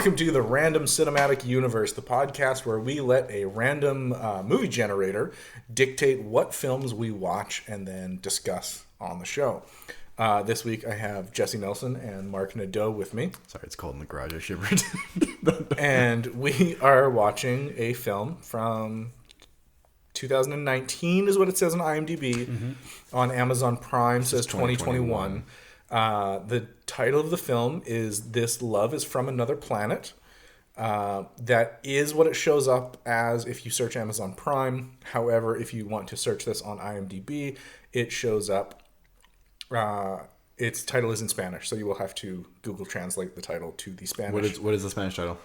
welcome to the Random Cinematic Universe, the podcast where we let a random movie generator dictate what films we watch and then discuss on the show. This week I have Jesse Nelson and Mark Nadeau with me. Sorry, it's cold in the garage. I shivered. And we are watching a film from 2019 is what it says on IMDb. On Amazon Prime says 2021. The title of the film is This Love is from Another Planet. That is what it shows up as if you search Amazon Prime. However, if you want to search this on IMDb, it shows up. Its title is in Spanish, so you will have to Google translate the title to the Spanish. What is the Spanish title?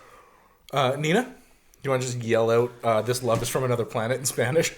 Nina, do you want to just yell out "This love is from another planet" in Spanish?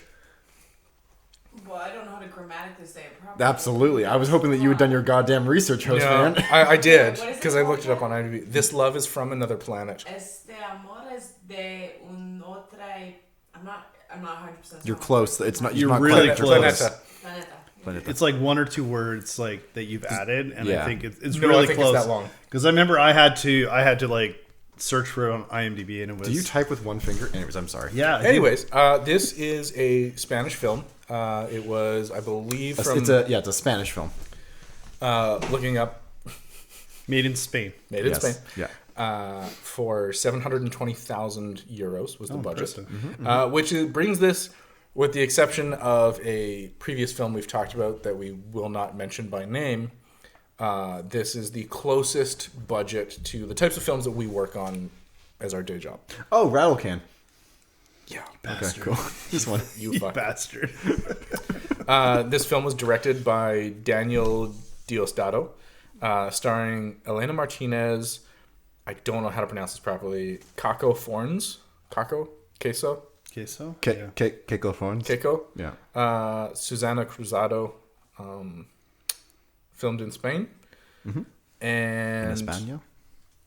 Well, I don't know how to grammatically say it properly. Absolutely. I was hoping that you had done your goddamn research, host man. I did, because I looked it up on IMDb. This love is from another planet. Este amor es de un otra... I'm not 100% You're close. It's not. You're not really quite close. Planeta. Planeta. It's like one or two words like that you've added, and Yeah. I think it's No, really I think close. it's that long. Because I remember I had to like search for it on IMDb, and it was. Do you type with one finger? Anyways, I'm sorry. Yeah. Anyways, this is a Spanish film. It was, I believe, from It's a Spanish film. looking up, Made in Spain. made in Yes. Spain. Yeah. For 720,000 euros was the budget, impressive. which brings this, with the exception of a previous film we've talked about that we will not mention by name. This is the closest budget to the types of films that we work on as our day job. Oh, Rattle Can. Yeah, Bastard. Okay, cool. This one. you You fuck. bastard. This film was directed by Daniel Diosdado, starring Elena Martinez. I don't know how to pronounce this properly. Queso. Okay, so Keiko Phones. Keiko. Yeah. Susana Cruzado, filmed in Spain. In And España.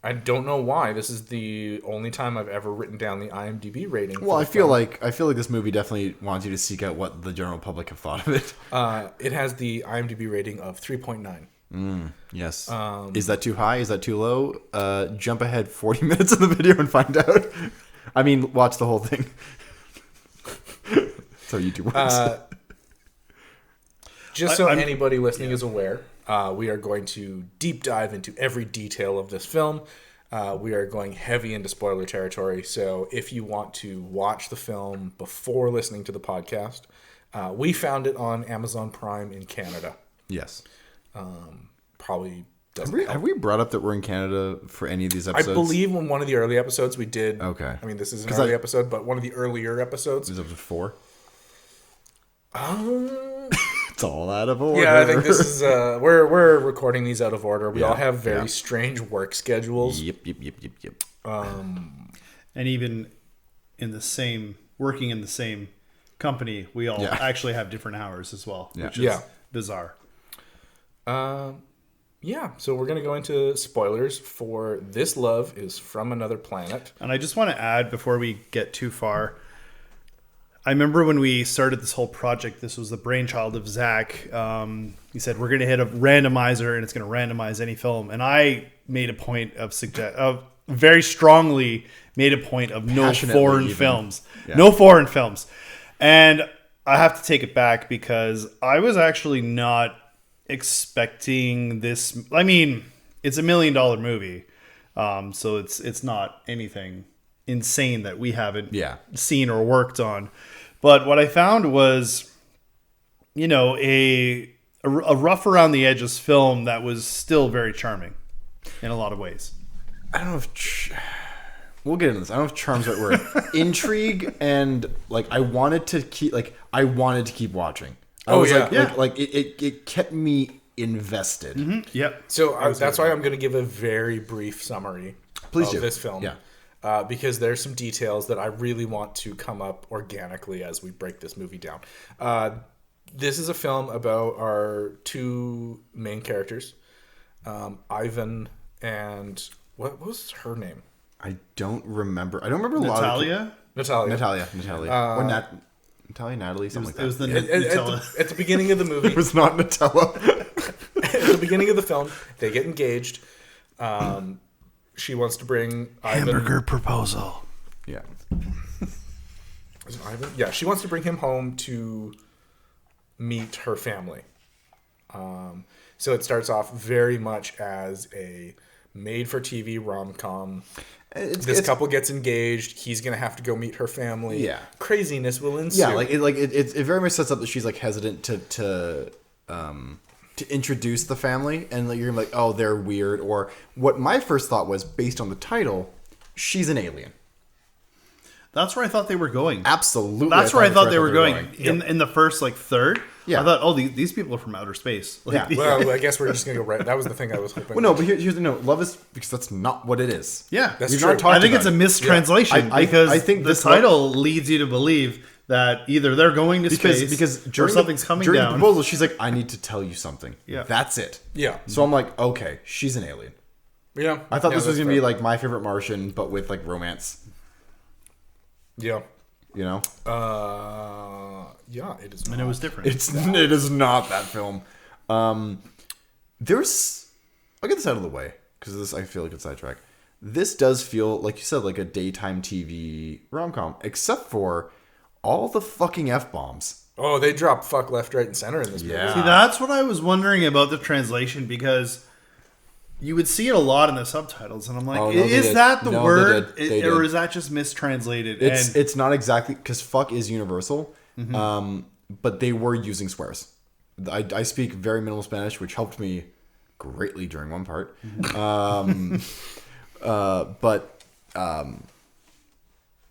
I don't know why. This is the only time I've ever written down the IMDb rating. Well, for I the feel film. like this movie definitely wants you to seek out what the general public have thought of it. It has the IMDb rating of 3.9. Yes. Is that too high? Is that too low? Jump ahead 40 minutes of the video and find out. I mean, watch the whole thing. So YouTube works. Just so anybody listening is aware, we are going to deep dive into every detail of this film. We are going heavy into spoiler territory. So if you want to watch the film before listening to the podcast, we found it on Amazon Prime in Canada. Yes. Probably doesn't Have help. we brought up that we're in Canada for any of these I episodes? believe in one of the early episodes we did. Okay. I mean, this is an 'Cause early episode, but one of the earlier episodes. This is episode 4. It's all out of order. Yeah, I think this is we're recording these out of order. We all have very yeah. strange work schedules. Yep. and even in the same working in the same company, we all actually have different hours as well, which is bizarre. Yeah, so we're going to go into spoilers for This Love is from Another Planet. And I just want to add before we get too far, I remember when we started this whole project, this was the brainchild of Zach. He said, we're going to hit a randomizer and it's going to randomize any film. And I made a point of very strongly made a point of no foreign films. Yeah. No foreign films. And I have to take it back because I was actually not expecting this. I mean, it's $1 million movie. So it's not anything insane that we haven't seen or worked on. But what I found was, a rough around the edges film that was still very charming in a lot of ways. I don't know if we'll get into this. I don't know if charm's the right word. Intrigue and I wanted to keep watching. It kept me invested. Mm-hmm. Yep. So that's why I'm going to give a very brief summary of this film. Yeah. Because there's some details that I really want to come up organically as we break this movie down. This is a film about our two main characters, Ivan and what was her name? I don't remember. I don't remember a lot of Natalia. Or Natalia, Natalie, something like that. It was the Nutella. At the beginning of the movie. It was not Nutella. At the beginning of the film, they get engaged. she wants to bring Hamburger proposal. Yeah. Is it Ivan? Yeah, she wants to bring him home to meet her family. So it starts off very much as a made-for-TV rom-com. This couple gets engaged. He's gonna have to go meet her family. Yeah, craziness will ensue. Yeah, it very much sets up that she's like hesitant to introduce the family, and like, you're gonna be like, oh, they're weird. Or what my first thought was, based on the title, she's an alien. That's where I thought they were going. Absolutely, that's where I thought they were going. Yep. In the first third. Yeah. I thought, oh, these people are from outer space. Yeah. Well, I guess we're just gonna go right. That was the thing I was hoping. Well, no, but here's the no. Love is because that's not what it is. Yeah, that's We've true. not talked I think it's a about it. mistranslation because I think the this title leads you to believe that either they're going to space because or something's coming during down. the proposal, she's like, I need to tell you something. Yeah. That's it. Yeah. So I'm like, okay, she's an alien. Yeah. I thought Yeah, this was that's gonna be fair. like My Favorite Martian, but with like romance. Yeah. You know, Yeah, it is. and it was different. it is not that film. There's, I'll get this out of the way because this I feel like it's sidetracked. This does feel like you said like a daytime TV rom-com, except for all the fucking F-bombs. Oh, they drop fuck left, right, and center in this movie. Yeah. See, that's what I was wondering about the translation because you would see it a lot in the subtitles, and I'm like, Oh, no, they is did. that the No, word, they did. or is that just mistranslated? It's not exactly because fuck is universal, but they were using swears. I speak very minimal Spanish, which helped me greatly during one part.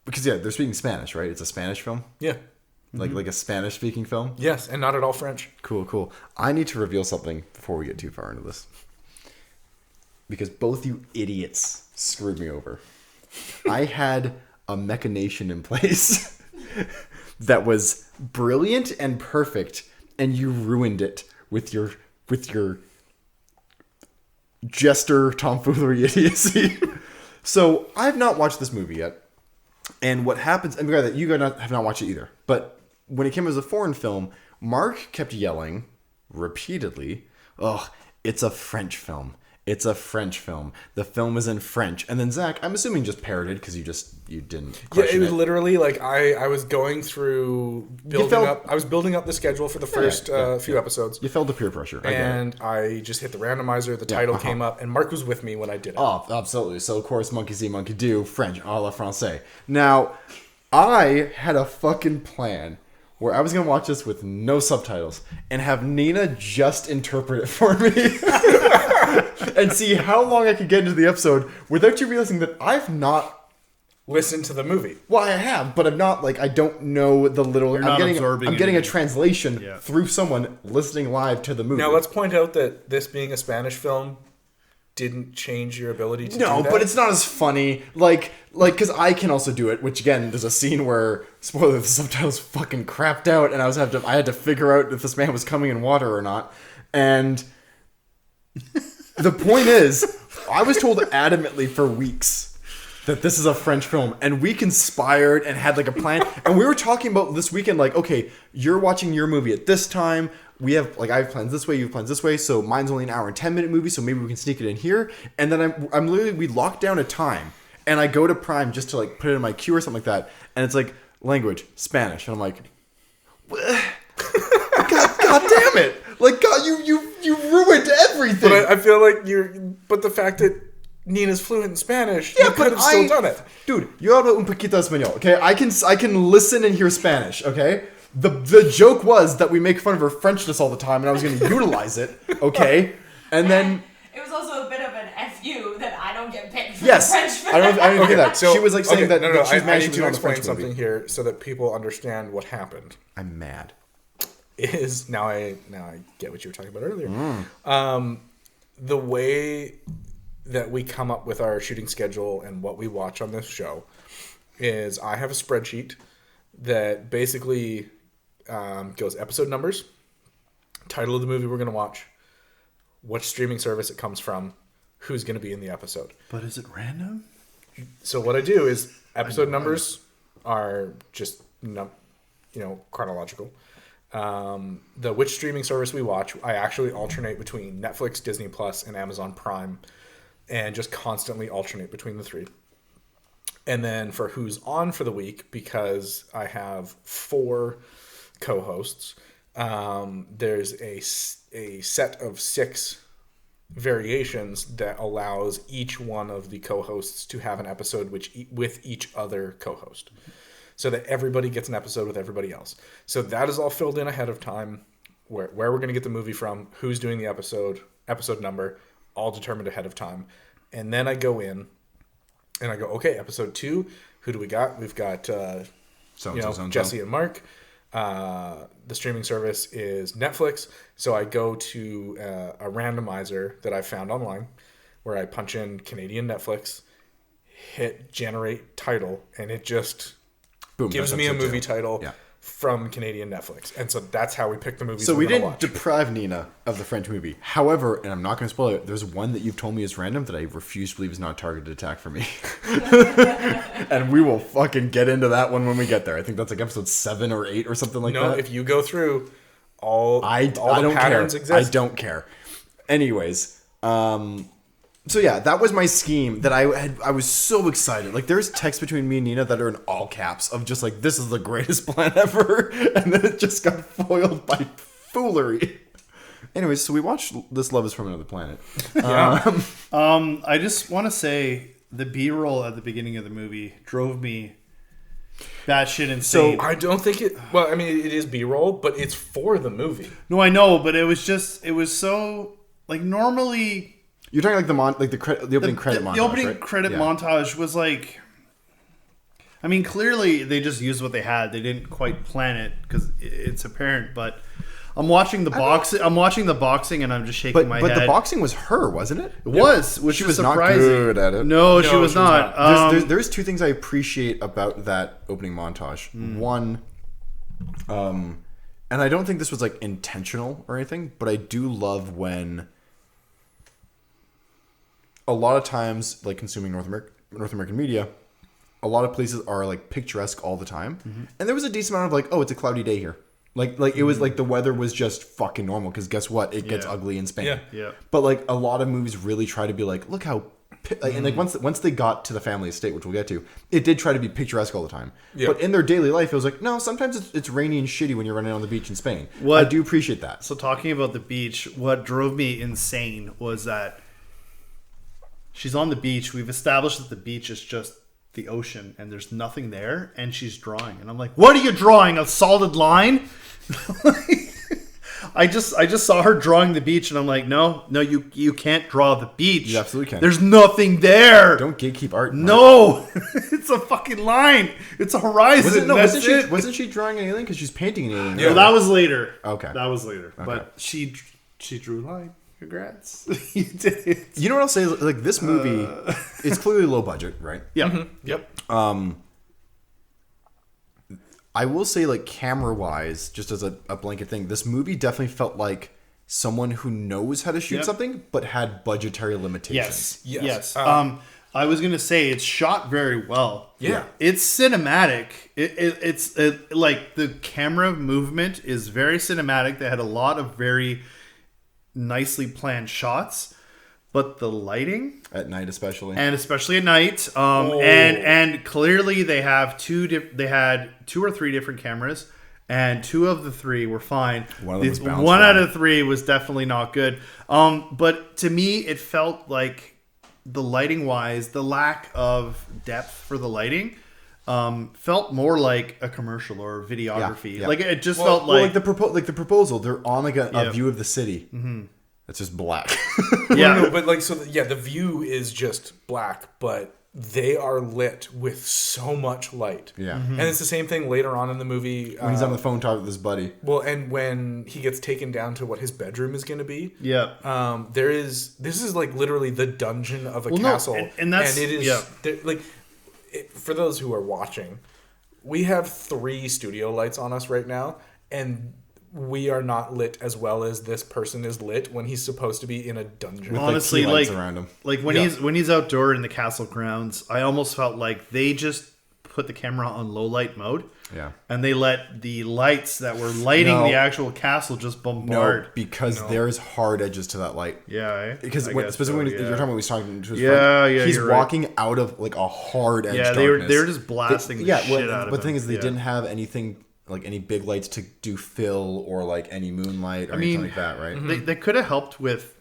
Because they're speaking Spanish, right? It's a Spanish film, Yeah. like a Spanish speaking film. Yes, and not at all French. Cool. I need to reveal something before we get too far into this, because both you idiots screwed me over. I had a machination in place that was brilliant and perfect, and you ruined it with your jester tomfoolery idiocy. So I've not watched this movie yet, and what happens? I'm glad that you guys have not watched it either. But when it came as a foreign film, Mark kept yelling repeatedly, "Oh, it's a French film. It's a French film. The film is in French." And then Zach, I'm assuming just parroted because you didn't Yeah, question it was literally like I was going through building up. I was building up the schedule for the first few episodes. You fell to peer pressure. I get it. And I just hit the randomizer. The title came up, and Mark was with me when I did it. Oh, absolutely. So, of course, monkey see, monkey do, French, a la Francais. Now, I had a fucking plan where I was going to watch this with no subtitles and have Nina just interpret it for me and see how long I could get into the episode without you realizing that I've not... Listen to the movie. Well, I have, but I'm not, like, I don't know the little... not I'm absorbing getting a anything. translation through someone listening live to the movie. Now let's point out that this being a Spanish film didn't change your ability to do No, that. but it's not as funny. Like, because I can also do it. Which again, there's a scene where spoiler, the subtitles fucking crapped out, and I had to figure out if this man was coming in water or not. And the point is, I was told adamantly for weeks that this is a French film, and we conspired and had like a plan, and we were talking about this weekend, like, okay, you're watching your movie at this time. We have, like, I have plans this way, you have plans this way, so mine's only an hour and 10-minute movie, so maybe we can sneak it in here. And then I'm literally, we lock down a time, and I go to Prime just to, like, put it in my queue or something like that, and it's like, language, Spanish, and I'm like, God damn it! Like, God, you ruined everything! But I feel like but the fact that Nina's fluent in Spanish, you could have still done it. Dude, yo hablo un poquito español, okay? I can listen and hear Spanish, okay? The joke was that we make fun of her Frenchness all the time, and I was going to utilize it, okay? And then... It was also a bit of an FU that I don't get picked for Yes, the French film. I don't hear that. So she was like saying that, no, that she's I managing need to to on the explain French something movie. here so that people understand what happened. I'm mad. Is now I get what you were talking about earlier. The way that we come up with our shooting schedule and what we watch on this show is I have a spreadsheet that basically goes episode numbers, title of the movie we're going to watch, what streaming service it comes from, who's going to be in the episode. But is it random? So what I do is episode numbers are just chronological. Which streaming service we watch, I actually alternate between Netflix, Disney Plus, and Amazon Prime. and just constantly alternate between the three. And then for who's on for the week, because I have 4 co-hosts, there's a set of 6 variations that allows each one of the co-hosts to have an episode with each other co-host, so that everybody gets an episode with everybody else. So that is all filled in ahead of time, where we're going to get the movie from, who's doing the episode number, all determined ahead of time. And then I go in and I go, okay, episode 2, who do we got? We've got Jesse and Mark. The streaming service is Netflix. So I go to a randomizer that I found online, where I punch in Canadian Netflix, hit generate title, and it just gives me a movie title from Canadian Netflix. And so that's how we pick the movies. So we didn't deprive Nina of the French movie. However, and I'm not going to spoil it, there's one that you've told me is random that I refuse to believe is not a targeted attack for me. And we will fucking get into that one when we get there. I think that's like episode 7 or 8 or something like that. No, if you go through all the patterns exist. I don't care. Anyways, so yeah, that was my scheme that I was so excited. Like, there's texts between me and Nina that are in all caps of just like, this is the greatest plan ever. And then it just got foiled by foolery. Anyways, so we watched This Love Is From Another Planet. Yeah. I just want to say the B-roll at the beginning of the movie drove me batshit insane. So I don't think it, well, I mean, it is B-roll, but it's for the movie. No, I know, but it was so, like, normally... You're talking like the opening credit montage. The opening right? credit montage was like, I mean, clearly they just used what they had. They didn't quite plan it because it's apparent. But I'm watching the boxing, and I'm just shaking my head. But the boxing was her, wasn't it? It was, which she was not surprising. Good at it. No, she was not. There's 2 things I appreciate about that opening montage. One, and I don't think this was like intentional or anything, but I do love when. A lot of times, like consuming North American media, a lot of places are like picturesque all the time, and there was a decent amount of like, oh, it's a cloudy day here, like it was like the weather was just fucking normal because guess what, it gets ugly in Spain. Yeah. But like a lot of movies really try to be like, look how, and like once they got to the family estate, which we'll get to, it did try to be picturesque all the time. Yeah. But in their daily life, it was like, no, sometimes it's rainy and shitty when you're running on the beach in Spain. I do appreciate that. So talking about the beach, what drove me insane was that. She's on the beach. We've established that the beach is just the ocean and there's nothing there. And she's drawing. And I'm like, what are you drawing? A solid line? I just saw her drawing the beach and I'm like, no, you can't draw the beach. You absolutely can. There's nothing there. Don't gatekeep art. No, it's a fucking line. It's a horizon. Wasn't she drawing an alien? Because she's painting an alien. Yeah, well, that was later. Okay. That was later. Okay. But she drew a line. Congrats. You did it. You know what I'll say? Like, this movie, it's clearly low budget, right? Yeah. Mm-hmm. Yep. I will say, like, camera-wise, just as a blanket thing, this movie definitely felt like someone who knows how to shoot something, but had budgetary limitations. Yes. I was going to say, it's shot very well. Yeah. It's cinematic. It's like, the camera movement is very cinematic. They had a lot of very... nicely planned shots, but the lighting at especially at night, and clearly they had 2 or 3 different cameras, and 2 of the 3 were fine. One out of 3 was definitely not good. But to me, it felt like the lighting wise, the lack of depth for the lighting. Felt more like a commercial or videography. Yeah. Like it just felt like the proposal. They're on like a view of the city. Mm-hmm. It's just black. Yeah, no, but like the view is just black, but they are lit with so much light. Yeah, and it's the same thing later on in the movie when he's on the phone talking with his buddy. Well, and when he gets taken down to what his bedroom is going to be. Yeah. This is like literally the dungeon of a castle, and that's it is like. For those who are watching, we have 3 studio lights on us right now, and we are not lit as well as this person is lit when he's supposed to be in a dungeon. Honestly, like around him. Like when he's outdoor in the castle grounds, I almost felt like they just put the camera on low light mode Yeah. And they let the lights that were lighting the actual castle just bombard. No, because there's hard edges to that light. Yeah. Because especially when you're talking about he's talking to his yeah, friend, he's you're walking out of like a hard edge. Yeah, darkness. they were just blasting the shit out of him. But the thing is, they didn't have anything like any big lights to do fill or like any moonlight or anything like that, right? They could have helped with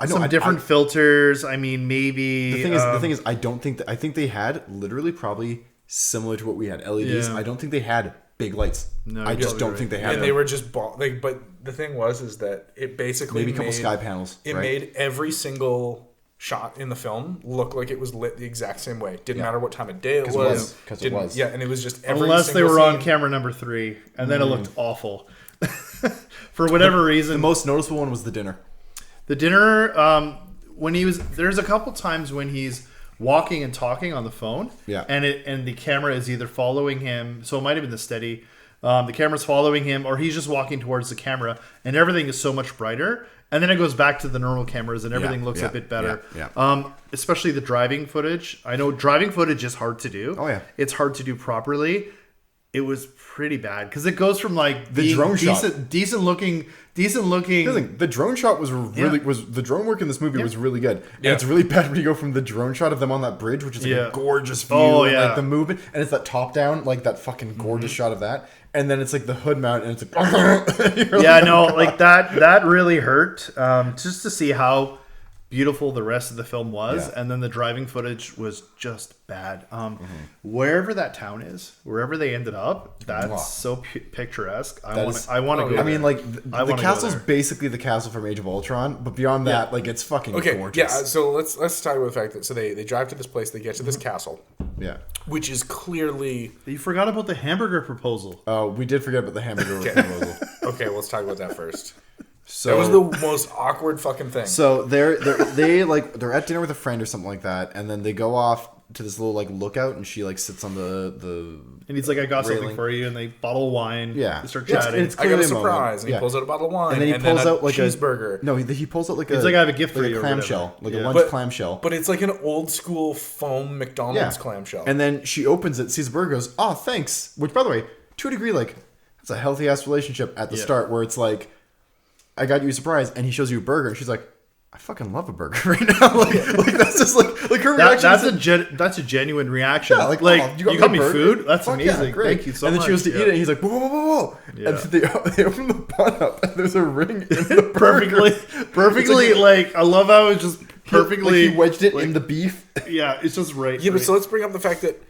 some different filters. I mean, maybe the thing is, I don't think I think they had literally probably similar to what we had LEDs. Yeah. I don't think they had big lights. No, I just don't think they had. And they were just but the thing is that it basically maybe a couple sky panels. It made every single shot in the film look like it was lit the exact same way. Didn't matter what time of day it was. Because it was. Yeah, and it was just every unless they single were on scene. camera number 3, and then it looked awful for whatever reason. The most noticeable one was the dinner. The dinner, when he was there's a couple times when he's walking and talking on the phone, and the camera is either following him, so it might have been the steady. The camera's following him, or he's just walking towards the camera, and everything is so much brighter. And then it goes back to the normal cameras, and everything looks a bit better. Especially the driving footage. I know driving footage is hard to do. Oh yeah, it's hard to do properly. It was pretty bad because it goes from like the drone shot, decent looking. The drone shot was really the drone work in this movie was really good. And it's really bad when you go from the drone shot of them on that bridge, which is like a gorgeous view, and like the movement, and it's that top down, like that fucking gorgeous shot of that, and then it's like the hood mount, and it's like that really hurt. Just to see how beautiful the rest of the film was, and then the driving footage was just bad. Wherever that town is, wherever they ended up, that's so picturesque. I want to go. I mean, like the castle's basically the castle from Age of Ultron, but beyond that, like it's fucking gorgeous. Yeah, so let's talk about the fact that they drive to this place, they get to this castle, which is clearly. You forgot about the hamburger proposal. Oh, we did forget about the hamburger proposal. Okay, let's talk about that first. So that was the most awkward fucking thing. So they're at dinner with a friend or something like that, and then they go off to this little like lookout, and she like sits on the and he's like, I got railing. something for you, and they bottle wine. Yeah, they start chatting. I got a surprise, and he pulls out a bottle of wine, and then he pulls out like cheeseburger. He pulls out like he's like, I have a gift for you, clamshell, like a lunch clamshell. But it's like an old school foam McDonald's clamshell. And then she opens it, sees the burger, goes, "Oh, thanks." Which, by the way, to a degree, like that's a healthy ass relationship at the start, where it's like, I got you a surprise, and he shows you a burger, and she's like, I fucking love a burger right now. like that's just like her reaction. That's a genuine reaction. Yeah, like you got me food. That's amazing. Great. Thank you so much. And then she goes to eat it, and he's like, whoa, whoa, whoa, whoa. Yeah. And they open the bun up, and there's a ring in the burger. perfectly. Like I love how it's just perfectly. Like he wedged it in the beef. Yeah, it's just right. Yeah, but so let's bring up the fact that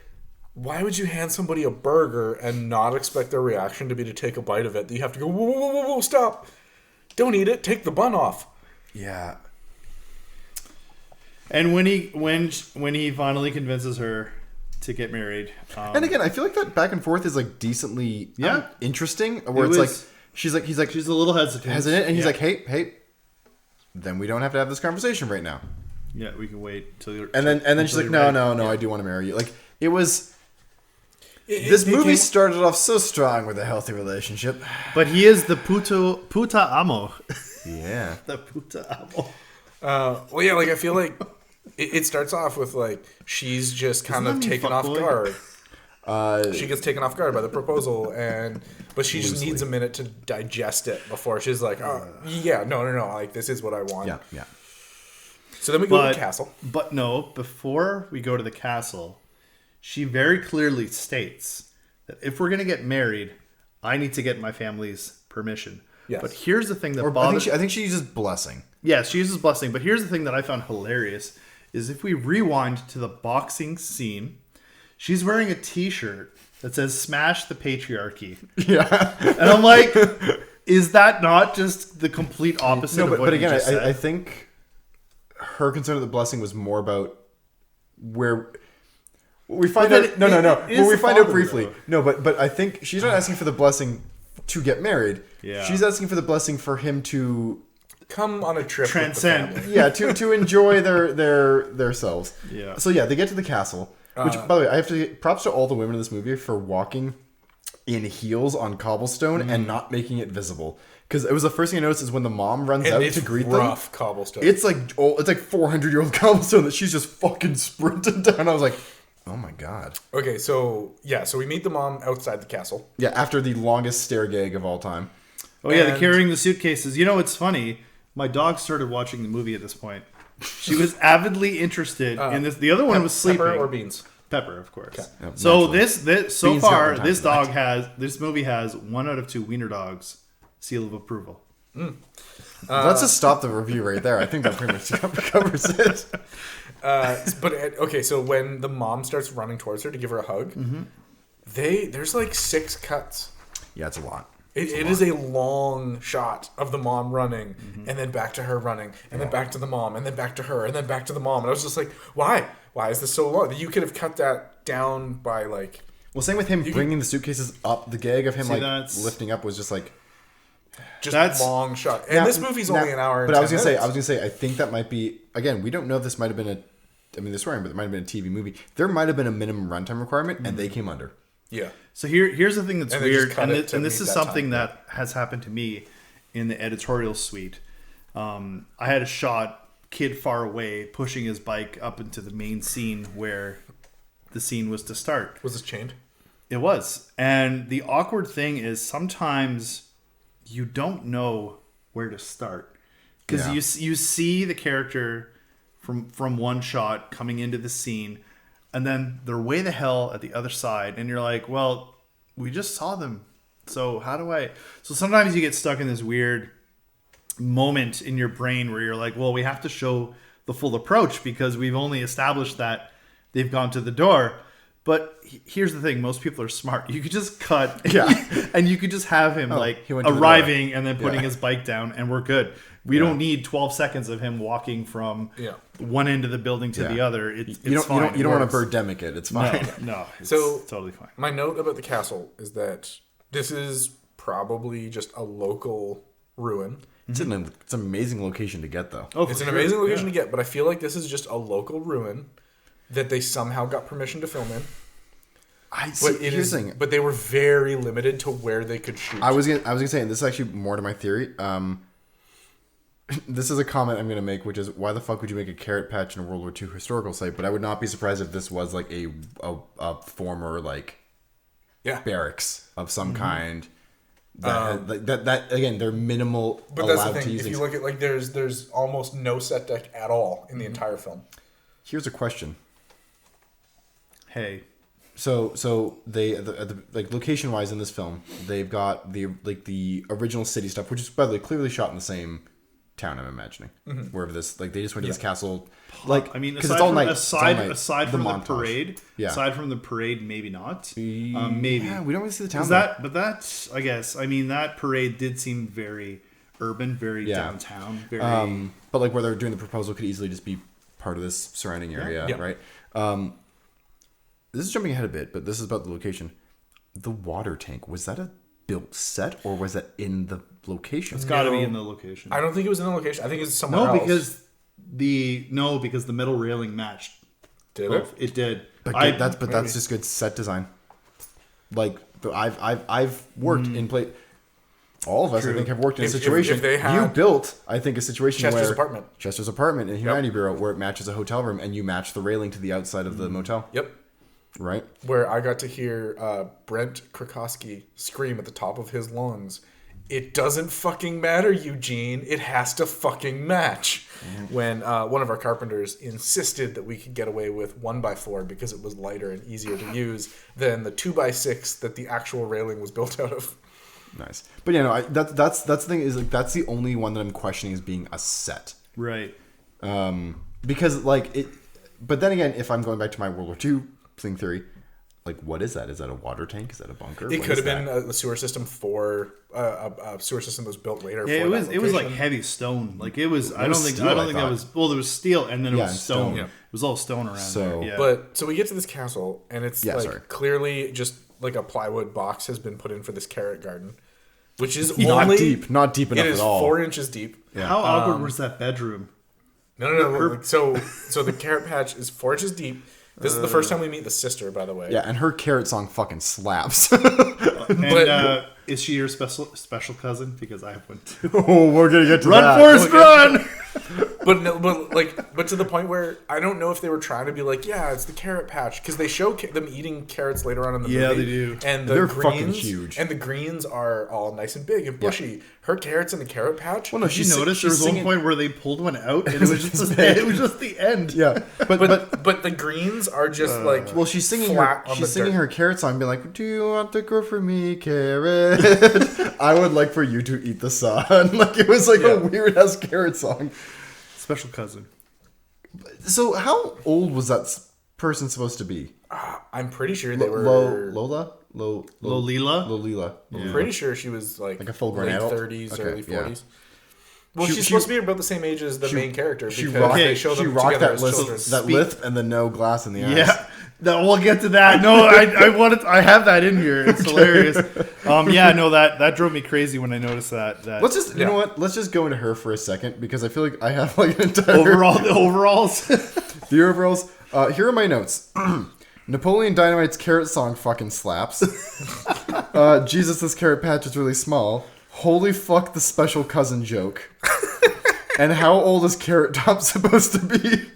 why would you hand somebody a burger and not expect their reaction to be to take a bite of it? That you have to go, whoa, whoa, whoa, whoa, stop. Don't eat it. Take the bun off. Yeah. And when he finally convinces her to get married, and again, I feel like that back and forth is like decently interesting. Where it's like she's a little hesitant, and he's like, hey, then we don't have to have this conversation right now. Yeah, we can wait till you're. And then she's like, no, I do want to marry you. Like it was. This movie started off so strong with a healthy relationship. But he is the puta amo. Yeah. The puta amo. Well, yeah, like I feel like it starts off with like she's just kind of taken off guard. She gets taken off guard by the proposal, but she just needs a minute to digest it before she's like, oh, yeah, no, like this is what I want. Yeah. So then we go to the castle. But no, before we go to the castle, she very clearly states that if we're going to get married, I need to get my family's permission. Yes. But here's the thing that bothers... I think she uses blessing. Yes, she uses blessing. But here's the thing that I found hilarious is if we rewind to the boxing scene, she's wearing a t-shirt that says "Smash the Patriarchy." Yeah. And I'm like, is that not just the complete opposite of what but again, you just said? I think her concern of the blessing was more about where... We find out... No. We find out briefly. No, but I think she's not asking for the blessing to get married. Yeah. She's asking for the blessing for him to... come on a trip transcend. with the family. Yeah, to enjoy their selves. Yeah. So yeah, they get to the castle. Which, by the way, I have to give props to all the women in this movie for walking in heels on cobblestone and not making it visible. Because it was the first thing I noticed is when the mom runs out to greet them. Rough cobblestone. It's like 400-year-old cobblestone that she's just fucking sprinting down. I was like, Oh my god. Okay, so we meet the mom outside the castle. Yeah, after the longest stare gag of all time. Oh yeah, the carrying the suitcases. You know, it's funny. My dog started watching the movie at this point. She was avidly interested in this. The other one was sleeping. Pepper or beans? Pepper, of course. Okay. Yep, so naturally. this so Beans far, got this movie has 1 out of 2 wiener dogs seal of approval. Let's just stop the review right there. I think that pretty much covers it. So when the mom starts running towards her to give her a hug, there's like 6 cuts. Yeah, it's a lot. It is a long shot of the mom running, and then back to her running, and then back to the mom, and then back to her, and then back to the mom. And I was just like, why? Why is this so long? You could have cut that down by like... Well, same with him bringing the suitcases up. The gag of him lifting up was just like... That's long shot. And this movie's only an hour and 10 But I was minutes. gonna say, I think that might be... Again, we don't know if this might have been they're swearing, but it might have been a TV movie. There might have been a minimum runtime requirement, and they came under. Yeah. So here's the thing that's weird, and this is something time. that has happened to me in the editorial suite. I had a shot, kid far away, pushing his bike up into the main scene where the scene was to start. Was this chained? It was. And the awkward thing is sometimes you don't know where to start. Because you see the character from one shot coming into the scene, and then they're way the hell at the other side, and you're like, well, we just saw them. So how do I... So sometimes you get stuck in this weird moment in your brain where you're like, well, we have to show the full approach because we've only established that they've gone to the door. But here's the thing, most people are smart. You could just cut, and you could just have him arriving and then putting his bike down, and we're good. We don't need 12 seconds of him walking from one end of the building to the other. It's fine. You don't want to birdemic it. It's fine. No, it's totally fine. My note about the castle is that this is probably just a local ruin. It's an amazing location to get, though. It's an amazing location to get, but I feel like this is just a local ruin that they somehow got permission to film in. But they were very limited to where they could shoot. I was gonna say, and this is actually more to my theory. This is a comment I'm gonna make, which is, why the fuck would you make a carrot patch in a World War II historical site? But I would not be surprised if this was like a former barracks of some kind. That again, they're minimal. But that's the thing. If you look at there's almost no set deck at all in the entire film. Here's a question. Hey. So they location wise in this film, they've got the original city stuff, which is by the way clearly shot in the same town, I'm imagining. Wherever this they just went to this castle. Because it's all night. Aside from the parade, aside from the parade, maybe not. Maybe. Yeah, we don't really see the town. But that's, I guess. I mean, that parade did seem very urban, very downtown. Very. But where they're doing the proposal could easily just be part of this surrounding area, right? This is jumping ahead a bit, but this is about the location. The water tank, was that a built set or was that in the location? It's got to be in the location. I don't think it was in the location. I think it's somewhere else. Because the metal railing matched. Did it? It did. But that's just good set design. I've worked in play. All of us, I think, have worked in a situation. You built, I think, a situation Chester's where Chester's apartment in Humanity Bureau, where it matches a hotel room, and you match the railing to the outside of the motel. Yep. Right. Where I got to hear Brent Krakowski scream at the top of his lungs, "It doesn't fucking matter, Eugene. It has to fucking match." When one of our carpenters insisted that we could get away with 1x4 because it was lighter and easier to use than the 2x6 that the actual railing was built out of. Nice. But that's the thing is that's the only one that I'm questioning as being a set. Right. Because it. But then again, if I'm going back to my World War II thing theory, what is that? Is that a water tank? Is that a bunker? It could have been a sewer system for a sewer system that was built later. Yeah, it was like heavy stone. It was. I don't think that was. Well, there was steel, and then it was stone. Yeah. It was all stone around there. Yeah. But so we get to this castle, and it's clearly just a plywood box has been put in for this carrot garden, which is not deep enough at all. 4 inches deep. Yeah. How awkward was that bedroom? No. So the carrot patch is 4 inches deep. This is the first time we meet the sister, by the way. Yeah, and her carrot song fucking slaps. And is she your special cousin? Because I have one too. Oh, we're gonna get to Run, that. Forrest, run! but to the point where I don't know if they were trying to be like, yeah, it's the carrot patch, because they show them eating carrots later on in the movie. Yeah, they do. And They're fucking huge. And the greens are all nice and big and bushy. Yeah. Her carrots in the carrot patch. Well, no, she noticed there was one point where they pulled one out, and it was just the end. Yeah, but the greens are just like well, she's singing her carrot song, being like, "Do you want to grow for me, carrot? I would like for you to eat the sun." Like it was like a weird ass carrot song. Special cousin. So how old was that person supposed to be? I'm pretty sure they were Lolila. I'm pretty sure she was like a full grown late adult? 30s, early 40s. Yeah. Well, she's supposed to be about the same age as the main character. She because they show them rocked together that as children. that lisp and the no glass in the eyes. Yeah. No, we'll get to that. No, I have that in here. It's hilarious. That drove me crazy when I noticed that. Let's just you know what? Let's just go into her for a second, because I feel like I have like an entire the overalls. The overalls. Here are my notes. Napoleon Dynamite's carrot song fucking slaps. Jesus, this carrot patch is really small. Holy fuck, the special cousin joke. And how old is Carrot Top supposed to be?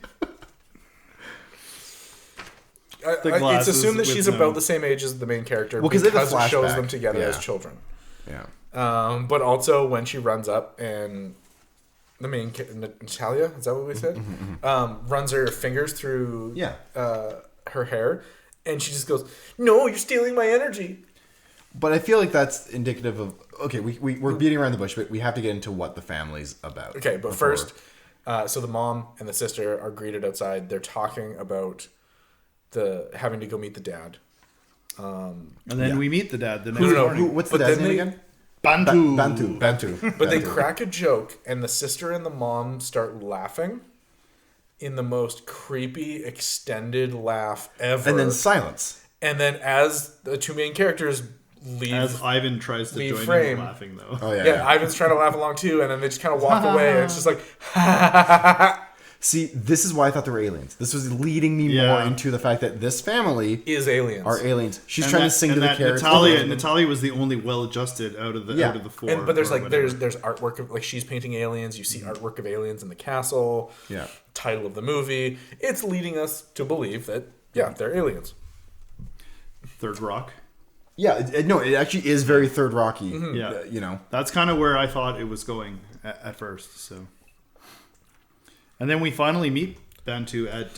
It's assumed that she's about the same age as the main character, because it shows them together as children. Yeah. But also when she runs up and the main Natalia, is that what we said? Runs her fingers through her hair, and she just goes, "No, you're stealing my energy." But I feel like that's indicative of we're beating around the bush, but we have to get into what the family's about. Okay, but first, so the mom and the sister are greeted outside. They're talking about having to go meet the dad. And then we meet the dad the next morning. What's the dad's name again? Bantu. But they crack a joke, and the sister and the mom start laughing in the most creepy, extended laugh ever. And then silence. And then as the two main characters leave, as Ivan tries to join frame, in laughing, though. Oh, yeah. Ivan's trying to laugh along too, and then they just kind of walk away, and it's just like, See, this is why I thought they were aliens. This was leading me more into the fact that this family are aliens. She's trying to sing to the characters. Natalia was the only well-adjusted out of the four. But there's there's artwork of, like, she's painting aliens. You see artwork of aliens in the castle. Yeah. Title of the movie. It's leading us to believe that they're aliens. Third Rock. Yeah, it actually is very Third Rocky. Yeah, you know, that's kind of where I thought it was going at first. So, and then we finally meet Bantu at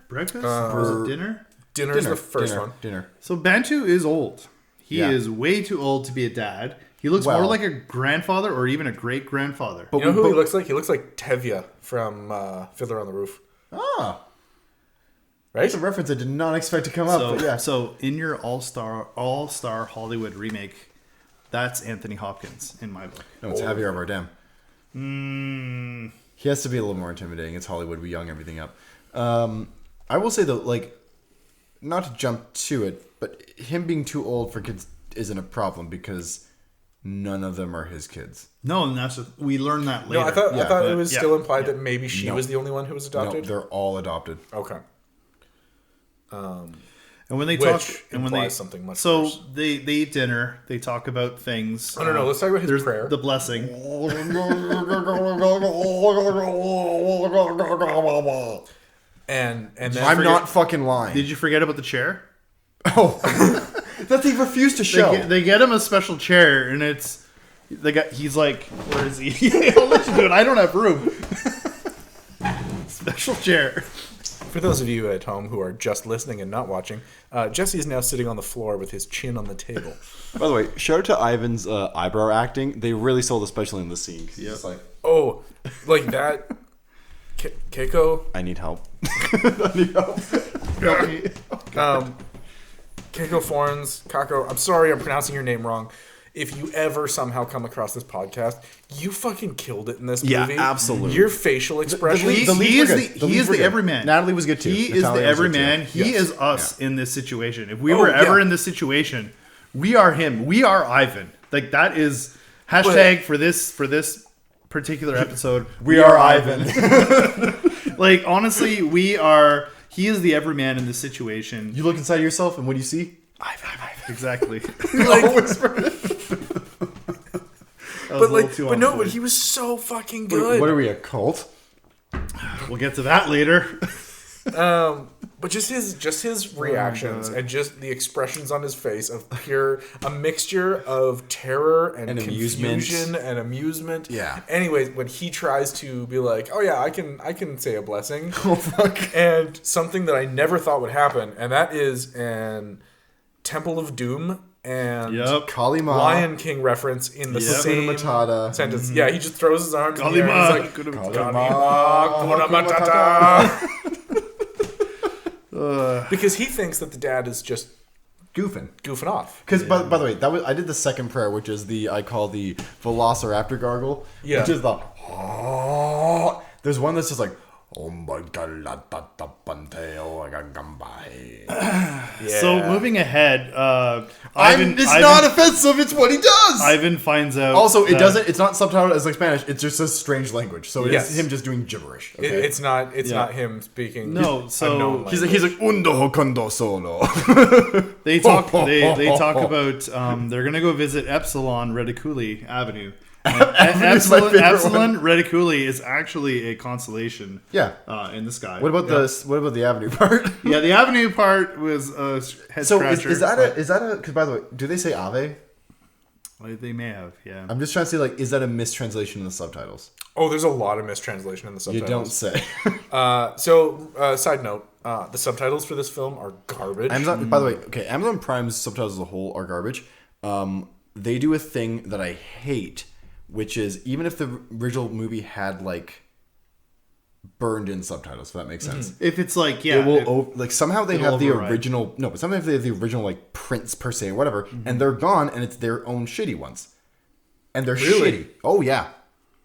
breakfast, or was it dinner? Dinner's the first one. Dinner. So Bantu is old. He is way too old to be a dad. He looks more like a grandfather or even a great grandfather. You know who he looks like? He looks like Tevye from Fiddler on the Roof. Ah. Right? That's a reference I did not expect to come up. But yeah. So in your all-star Hollywood remake, that's Anthony Hopkins in my book. No, it's Javier Bardem. He has to be a little more intimidating. It's Hollywood. We young everything up. I will say though, like, not to jump to it, but him being too old for kids isn't a problem because none of them are his kids. No, and we learned that later. No, I thought it was still implied that maybe she was the only one who was adopted. No, they're all adopted. Okay. And when they talk, and when they something much so worse. they eat dinner, they talk about things. Oh no, let's talk about his prayer. The blessing. and then I'm not fucking lying. Did you forget about the chair? Oh, that they refused to show. They get him a special chair, and it's the guy. He's like, "Where is he?" I'll let you do it. I don't have room. Special chair. For those of you at home who are just listening and not watching, Jesse is now sitting on the floor with his chin on the table. By the way, shout out to Ivan's eyebrow acting. They really sold, especially in the scene. Yeah, it's like, like that. Keiko. I need help. I need help. Help me. Keiko Forens, Kako. I'm sorry, I'm pronouncing your name wrong. If you ever somehow come across this podcast, you fucking killed it in this movie. Yeah, absolutely. Your facial expression. He is the everyman. Natalie was good too. He is the everyman. He is us in this situation. If we were ever in this situation, we are him. We are Ivan. Like, that is hashtag for this particular episode. We are Ivan. Like, honestly, we are. He is the everyman in this situation. You look inside yourself, and what do you see? Ivan. Exactly. But he was so fucking good. What are we, a cult? We'll get to that later. But just his reactions and just the expressions on his face of a mixture of terror and confusion and amusement. Yeah. Anyways, when he tries to be like, "Oh yeah, I can say a blessing," Oh fuck. and something that I never thought would happen, and that is an Temple of Doom and Kali Ma. Lion King reference in the same Matata. sentence. Yeah, he just throws his arms Kali in the air. Ma. And he's like, Kali Ma, Hakuna Matata. Because he thinks that the dad is just goofing off. Because by the way, I did the second prayer, which is I call the Velociraptor gargle, which is the. There's one that's just like. So moving ahead, it's not offensive. It's what he does. Ivan finds out. Also, it doesn't. It's not subtitled as like Spanish. It's just a strange language. So it's him just doing gibberish. Okay? It's not him speaking. No, so he's like undo kondo solo. They talk. They talk about they're gonna go visit Epsilon Reticuli Avenue. Epsilon Reticuli is actually a constellation. Yeah, in the sky. What about the avenue part? Yeah, the avenue part was a head scratcher. Is that a? Because by the way, do they say Ave? Well, they may have. Yeah. I'm just trying to say, like, is that a mistranslation in the subtitles? Oh, there's a lot of mistranslation in the subtitles. You don't say. Side note: the subtitles for this film are garbage. Amazon, by the way, okay, Amazon Prime's subtitles as a whole are garbage. They do a thing that I hate, which is even if the original movie had like burned in subtitles, if that makes sense. If it's like it will somehow they have the original but sometimes they have the original like prints per se or whatever, and they're gone and it's their own shitty ones. And they're shitty. Oh yeah.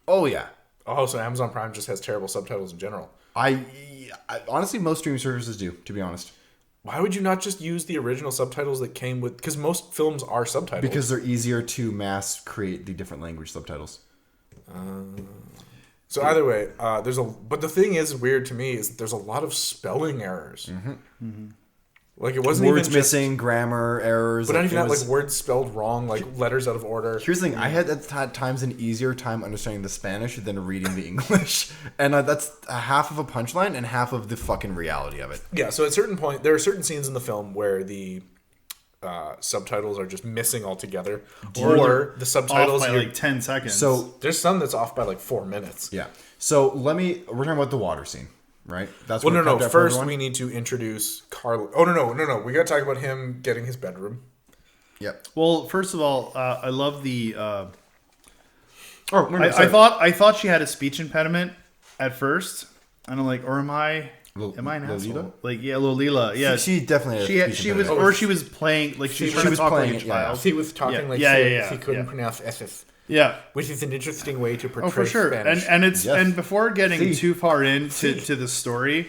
Oh, so Amazon Prime just has terrible subtitles in general. I honestly most streaming services do, to be honest. Why would you not just use the original subtitles that came with... Because most films are subtitled. Because they're easier to mass create the different language subtitles. So either way, But the thing is weird to me is that there's a lot of spelling errors. Like it wasn't words even missing, grammar errors. But not even that, like words spelled wrong, like letters out of order. Here's the thing: I had at times an easier time understanding the Spanish than reading the English, and that's half of a punchline and half of the fucking reality of it. Yeah. So at a certain point, there are certain scenes in the film where the subtitles are just missing altogether, or the subtitles off by like 10 seconds. So there's some that's off by like 4 minutes. Yeah. So we're talking about the water scene. Right. That's no. First, we need to introduce Carl. Oh no. We got to talk about him getting his bedroom. Yep. Well, first of all, I love the. I thought she had a speech impediment at first, and I'm like, or am I an asshole? Like, yeah, Lolila. Yeah, she definitely had a speech impediment. or she was playing like she was playing like a child. She was talking like she couldn't pronounce S's. Yeah, which is an interesting way to portray for sure. Spanish. And before getting too far into the story,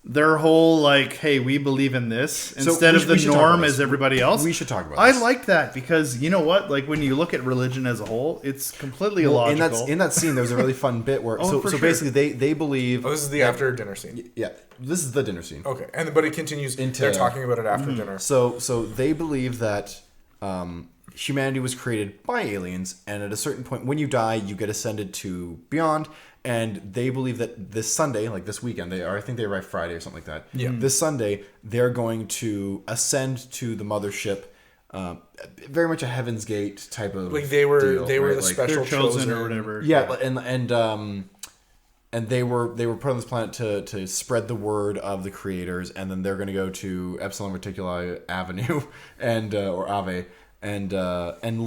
their whole like, hey, we believe in this instead of the norm as everybody else. We should talk about this. I like that because you know what? Like when you look at religion as a whole, it's completely illogical. In that scene, there's a really fun bit where basically they believe. Oh, this is the after dinner scene. Yeah, this is the dinner scene. Okay, but it continues. They're talking about it after dinner. So they believe that. Humanity was created by aliens, and at a certain point, when you die, you get ascended to beyond. And they believe that this Sunday, like this weekend, I think they arrive Friday or something like that. Yeah. This Sunday, they're going to ascend to the mothership. Very much a Heaven's Gate type of like they were deal, the like, special chosen or whatever. Yeah, and they were put on this planet to spread the word of the creators, and then they're going to go to Epsilon Reticuli Avenue or Ave. And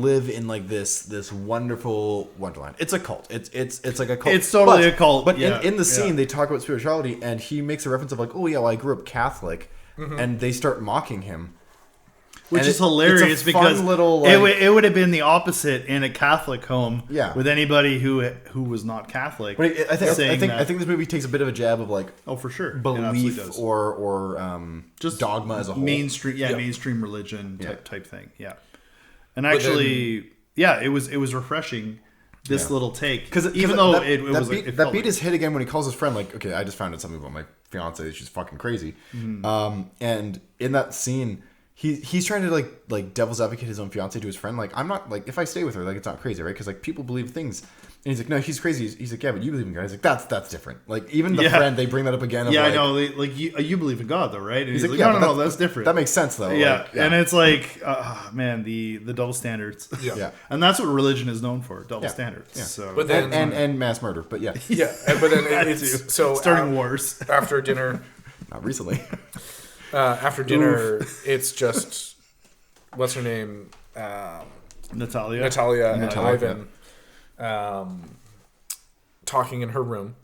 live in like this wonderful wonderland. It's a cult. It's like a cult. It's totally a cult. But in the scene, they talk about spirituality, and he makes a reference of like, oh yeah, well, I grew up Catholic, and they start mocking him, which is hilarious because it would have been the opposite in a Catholic home. Yeah. With anybody who was not Catholic. But I think this movie takes a bit of a jab of like for sure belief or just dogma as a whole. Mainstream religion type thing. Yeah. And actually, it was refreshing. This little take, because even though that beat is hit again when he calls his friend like, okay, I just found out something about my fiance. She's fucking crazy. And in that scene, he's trying to like devil's advocate his own fiance to his friend. Like, I'm not like, if I stay with her, like, it's not crazy, right? Because like people believe things. And he's like, no, she's crazy. He's like, yeah, but you believe in God. He's like, that's different. Like, even the friend, they bring that up again. Of Yeah, like, I know. Like you believe in God, though, right? And he's like, yeah, no, that's different. That makes sense, though. Yeah, Like, and it's like, man, the double standards. Yeah. And that's what religion is known for, double Yeah. standards. Yeah. So, But then and mass murder, but yeah, yeah, but then that it's too. so starting wars. after dinner. not recently. After dinner, it's just what's her name, Natalia and Ivan, talking in her room,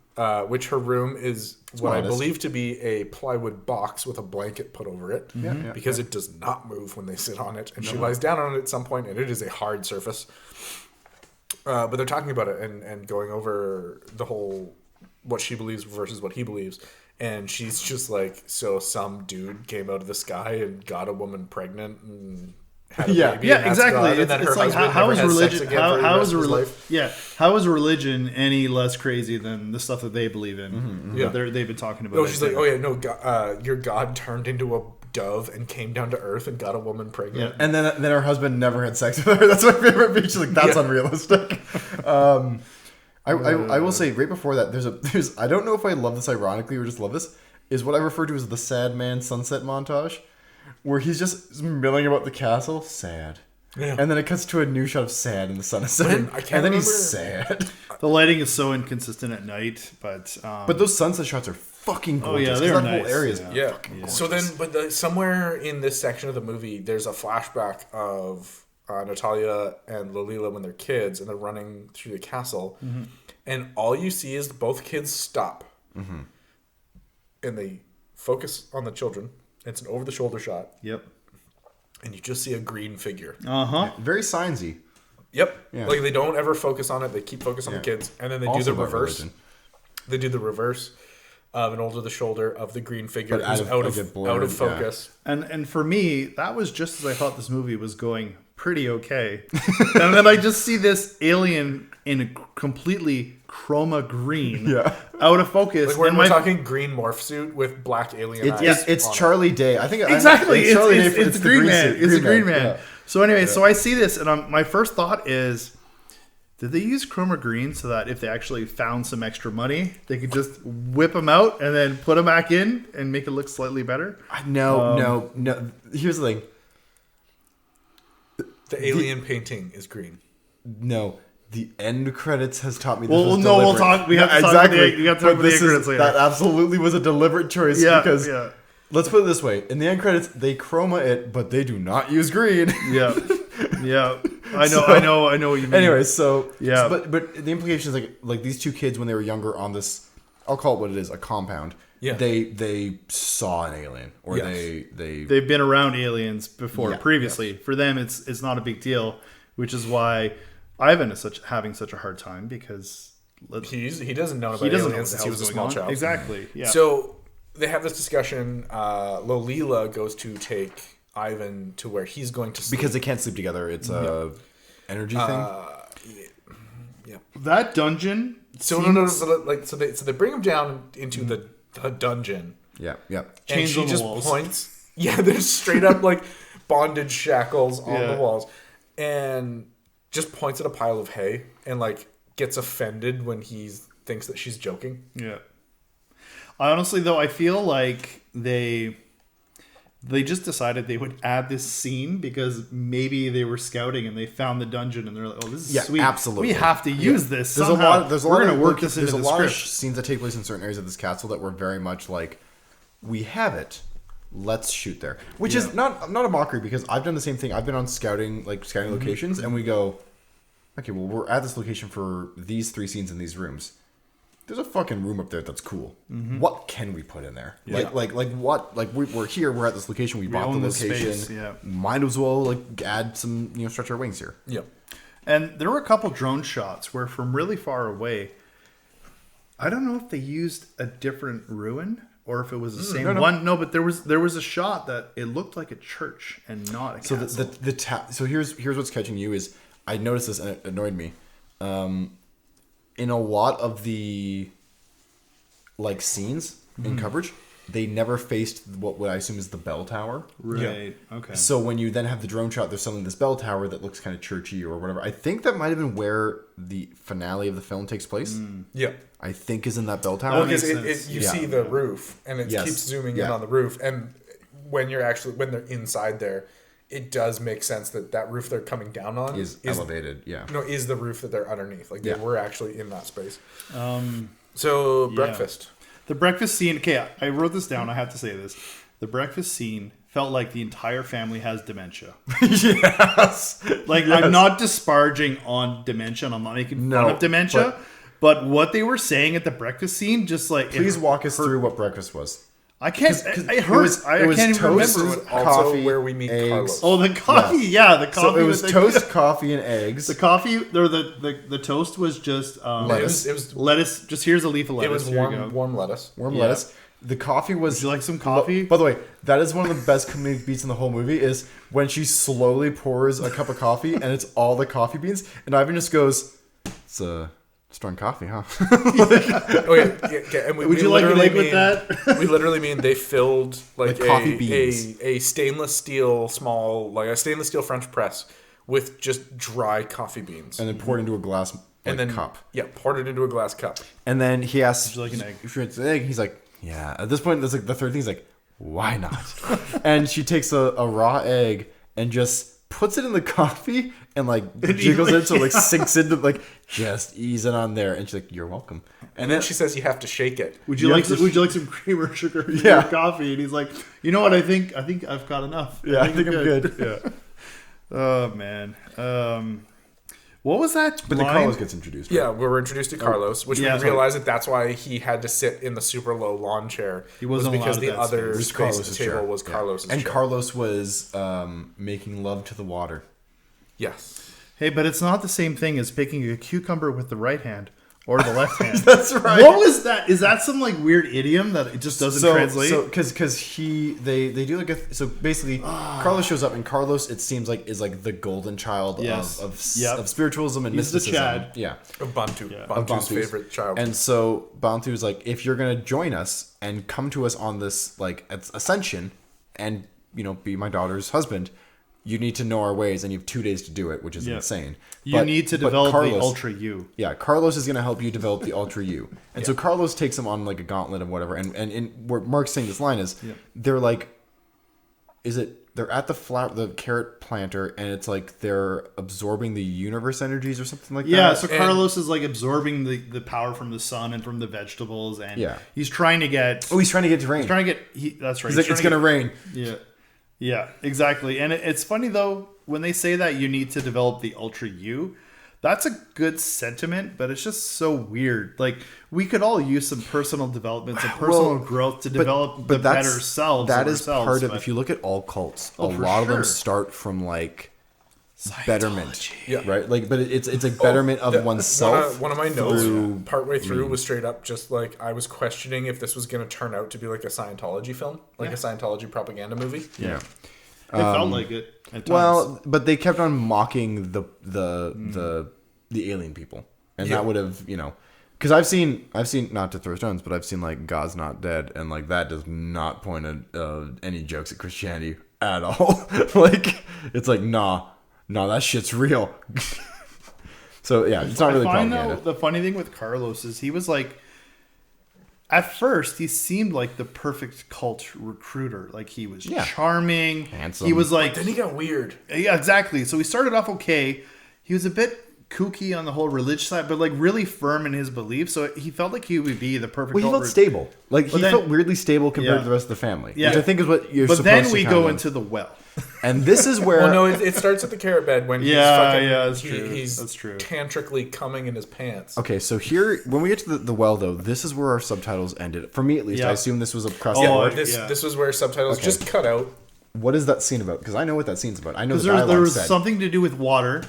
which her room is what I believe to be a plywood box with a blanket put over it, because it does not move when they sit on it, and she lies down on it at some point, and it is a hard surface. But they're talking about it and going over the whole what she believes versus what he believes. And she's just like, so some dude came out of the sky and got a woman pregnant and had a baby. Yeah, and that's exactly. God, and then her It's like, husband how never is has sex religion? again for the How rest is of his life. how is religion any less crazy than the stuff that they believe in? Yeah. They've been talking about. No, she's like, oh yeah, no, your God turned into a dove and came down to earth and got a woman pregnant. And then her husband never had sex with her. That's my favorite beat. She's like, that's unrealistic. I will say right before that, there's I don't know if I love this ironically or just love this, is what I refer to as the sad man sunset montage, where he's just milling about the castle, sad. Yeah. And then it cuts to a new shot of sad and the sun is setting. And then he's sad. The lighting is so inconsistent at night, but those sunset shots are fucking gorgeous. yeah, they're that whole nice, area is Yeah. fucking gorgeous. So then, but somewhere in this section of the movie, there's a flashback of Natalia and Lolila when they're kids and they're running through the castle, and all you see is both kids stop, and they focus on the children. It's an over-the-shoulder shot. Yep. And you just see a green figure. Very signsy. Yep. Yeah. Like they don't ever focus on it. They keep focus on the kids, and then they Also do the about reverse. religion. They do the reverse of an over the shoulder of the green figure But who's out of focus. And for me, that was just as I thought this movie was going pretty okay. And then I just see this alien in a completely chroma green, out of focus. Like we're and talking green morph suit with black alien eyes. It's on it. Charlie Day. I think Exactly. It's Charlie Day. It's the Green Man. suit. It's the Green Man. Yeah. So anyway, so I see this, and my first thought is, did they use chroma green so that if they actually found some extra money, they could just whip them out and then put them back in and make it look slightly better? No. Here's the thing. The alien painting is green. No. The end credits has taught me this Well, was no, we'll deliberate. talk. We have to talk about the, we have to talk But about the this end credits is, later. that absolutely was a deliberate choice because let's put it this way. In the end credits, they chroma it, but they do not use green. Yeah. I know what you mean. Anyway, so Yeah. but the implication is like these two kids when they were younger on this, I'll call it what it is, a compound. Yeah. They saw an alien or Yes. They've been around aliens before Yeah. previously. For them, it's not a big deal, which is why Ivan is having such a hard time because He doesn't know about he doesn't know aliens what since the he hell's was a going small on. child. Exactly. Yeah. So they have this discussion. Lolila goes to take Ivan to where he's going to sleep. because they can't sleep together. It's a energy thing. Yeah. that dungeon. So no. So they bring him down into the dungeon. Yeah. And Chains she on the just walls. points. Yeah, there's straight up like bondage shackles on Yeah. the walls, and just points at a pile of hay and like gets offended when he thinks that she's joking. Yeah. Honestly, though, I feel like they just decided they would add this scene because maybe they were scouting and they found the dungeon and they're like, "Oh, this is sweet. Absolutely. We have to use this There's somehow. a lot. There's a We're lot going of to work work. this into There's the a lot of script." scenes that take place in certain areas of this castle that were very much like, we have it. Let's shoot there, which is not a mockery because I've done the same thing. I've been on scouting locations, and we go, okay, well, we're at this location for these 3 scenes in these rooms. There's a fucking room up there that's cool. What can we put in there? Yeah. Like what? Like we're here. We're at this location. We bought the own the location. space, yeah. Might as well like add some, stretch our wings here. Yeah. And there were a couple drone shots where from really far away, I don't know if they used a different ruin or if it was the same one. No, but there was a shot that it looked like a church and not a castle. So so here's what's catching you is I noticed this and it annoyed me. In a lot of the like scenes in coverage, they never faced what I assume is the bell tower. Right. Okay. So when you then have the drone shot, there's suddenly this bell tower that looks kind of churchy or whatever. I think that might have been where the finale of the film takes place. Yeah. I think is in that bell tower. Because makes you sense. see the roof, and it keeps zooming in on the roof, and when they're inside there, it does make sense that roof they're coming down on is elevated. Yeah. No, is the roof that they're underneath. Like they were actually in that space. Yeah. Breakfast. The breakfast scene. Okay, I wrote this down. I have to say this. The breakfast scene felt like the entire family has dementia. Yes. Like, I'm not disparaging on dementia, and I'm not making fun of dementia, but what they were saying at the breakfast scene, just like... Please walk us through what breakfast was. I can't... I can't even toast, remember. Also coffee, where we meet eggs. Carlos. Oh, the coffee. Yeah, the coffee. So it was with toast, coffee, and eggs. The coffee, or the toast was just lettuce. It was lettuce. Just here's a leaf of lettuce. it was Here you go. warm lettuce. Warm lettuce. The coffee was... Would you like some coffee? By the way, that is one of the best comedic beats in the whole movie is when she slowly pours a cup of coffee and it's all the coffee beans. And Ivan just goes, it's a strong coffee, huh? And Would you like an egg with that? We literally mean they filled like With coffee beans. a stainless steel French press with just dry coffee beans. And then poured into a glass cup. Yeah, poured it into a glass cup. And then he asks, Would you like an egg? if you want an egg, he's like, yeah. At this point, that's like the third thing. He's like, why not? And she takes a raw egg and just puts it in the coffee and like jiggles it so it like sinks into like just ease it on there. And she's like, you're welcome. And then she says you have to shake it. Would you like some cream or sugar in your coffee? And he's like, you know what? I think I've got enough. Yeah, I think I'm good. Yeah. Oh man. What was that? But then Carlos gets introduced. Right? Yeah, we were introduced to Carlos, which we realized that's why he had to sit in the super low lawn chair. He wasn't because allowed the that other space. space at the table was Carlos's and chair. Carlos was making love to the water. Yes. Hey, but it's not the same thing as picking a cucumber with the right hand or the left hand. That's right. What was that? Is that some like weird idiom that it just doesn't translate? So because they do like so basically Carlos shows up and Carlos it seems like is like the golden child of spiritualism and He's the mysticism. Chad. Yeah. Bantu's Bantu's favorite child. And so Bantu's like, if you're gonna join us and come to us on this like ascension and be my daughter's husband, you need to know our ways, and you have 2 days to do it, which is insane. You need to develop the Ultra You. Yeah, Carlos is going to help you develop the Ultra You. And so Carlos takes him on like a gauntlet of whatever. And where Mark's saying this line is, they're like, they're at the carrot planter, and it's like they're absorbing the universe energies or something like that. Yeah, so Carlos is like absorbing the power from the sun and from the vegetables, and he's trying to get... Oh, he's trying to get to rain. That's right. He's like, it's going to rain. Yeah. Yeah, exactly. And it's funny, though, when they say that you need to develop the Ultra You, that's a good sentiment, but it's just so weird. Like, we could all use some personal development, some personal growth to develop the better selves. That is part of, if you look at all cults, a lot of them start from, like, betterment. Yeah. Right? Like, but it's a betterment of oneself. One of my notes partway through was straight up just like I was questioning if this was going to turn out to be like a Scientology film, like a Scientology propaganda movie. Yeah. It felt like it at times. Well, but they kept on mocking the alien people, and that would have because I've seen not to throw stones, but I've seen like God's Not Dead, and like that does not point at any jokes at Christianity at all. Like it's like nah, that shit's real. So yeah, it's not really propaganda. The funny thing with Carlos is he was like, at first he seemed like the perfect cult recruiter. Like he was charming, handsome. He was like, then he got weird. Yeah, exactly. So he started off okay. He was a bit kooky on the whole religious side, but like really firm in his beliefs. So he felt like he would be the perfect. Well, he felt stable. Like he felt weirdly stable compared to the rest of the family. Yeah. Which I think is what you're. But supposed then we go into the well. And this is where... Well, no, it starts at the carrot bed when he's that's true. He's that's true. tantrically coming in his pants. Okay, so here, when we get to the well, though, this is where our subtitles ended. For me, at least, I assume this was across the board. This was where subtitles just cut out. What is that scene about? Because I know what that scene's about. I know the dialogue there was something to do with water.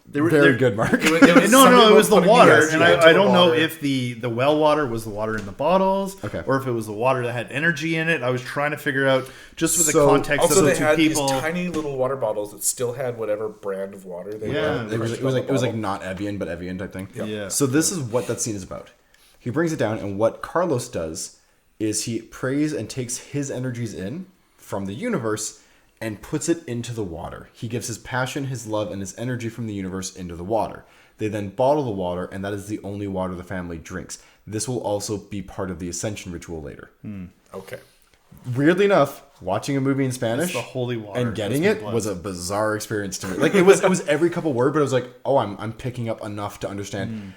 Very good, Mark. It was the water, and I don't know if the well water was the water in the bottles, or if it was the water that had energy in it. I was trying to figure out just with the context of the two people. Also, they had these tiny little water bottles that still had whatever brand of water they were. It was like not Evian, but Evian type thing. Yeah. So this is what that scene is about. He brings it down, and what Carlos does is he prays and takes his energies in from the universe and puts it into the water. He gives his passion, his love, and his energy from the universe into the water. They then bottle the water, and that is the only water the family drinks. This will also be part of the ascension ritual later. Okay. Weirdly enough, watching a movie in Spanish the holy water and getting it was a bizarre experience to me. Like it was every couple word, but I was like, oh, I'm picking up enough to understand.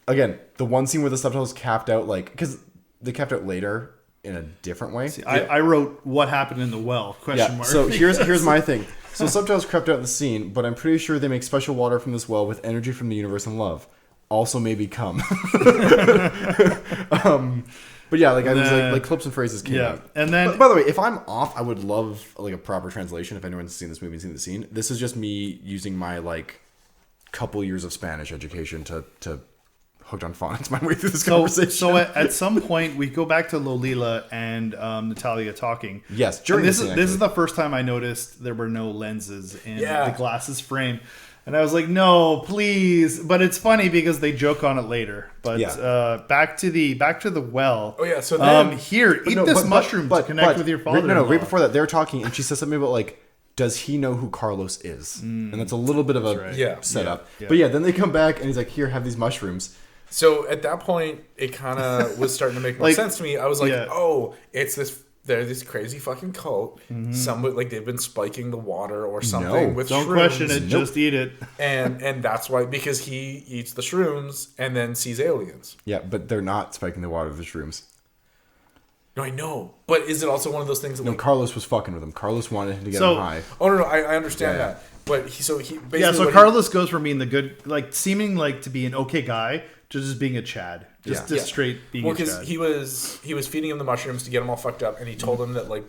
Again, the one scene where the subtitles capped out, like, because they capped out later in a different way. See, I wrote what happened in the well, question mark. So here's my thing. So subtitles crept out the scene, but I'm pretty sure they make special water from this well with energy from the universe and love. Also maybe cum. But yeah, like I was like clips and phrases came out. And then, but, by the way, if I'm off, I would love like a proper translation. If anyone's seen this movie and seen the scene, this is just me using my like couple years of Spanish education to hooked on phonics my way through this conversation. So at some point we go back to Lolita and Natalia talking. Yes, during this is the first time I noticed there were no lenses in the glasses frame. And I was like, no, please. But it's funny because they joke on it later. But back to the well. Oh, yeah. So then... eat this mushroom to connect with your father. No, right before that, they're talking, and she says something about, like, does he know who Carlos is? And that's a little bit of a setup. Yeah. But yeah, then they come back, and he's like, here, have these mushrooms. So at that point, it kind of was starting to make more sense to me. I was like, oh, it's this... They're this crazy fucking cult. Somebody like they've been spiking the water or something with don't shrooms. Question it. Just eat it. And that's why, because he eats the shrooms and then sees aliens. Yeah, but they're not spiking the water with the shrooms. No, I know. But is it also one of those things that Carlos was fucking with him. Carlos wanted him to get him high. Oh no, I understand that. But he basically so Carlos goes from being the good, like seeming like to be an okay guy, to just being a Chad, just straight being a Chad. Because he was feeding him the mushrooms to get him all fucked up, and he told him that like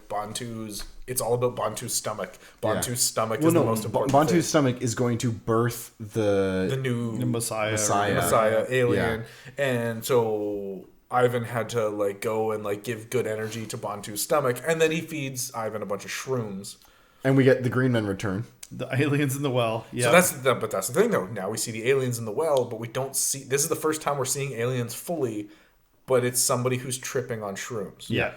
it's all about Bantu's stomach. Bantu's stomach is the most important. Bantu's stomach is going to birth the new Messiah alien, and so Ivan had to like go and like give good energy to Bantu's stomach, and then he feeds Ivan a bunch of shrooms, and we get the green men return. The aliens in the well. Yeah. So that's the thing though. Now we see the aliens in the well, but we don't see. This is the first time we're seeing aliens fully, but it's somebody who's tripping on shrooms. Yeah.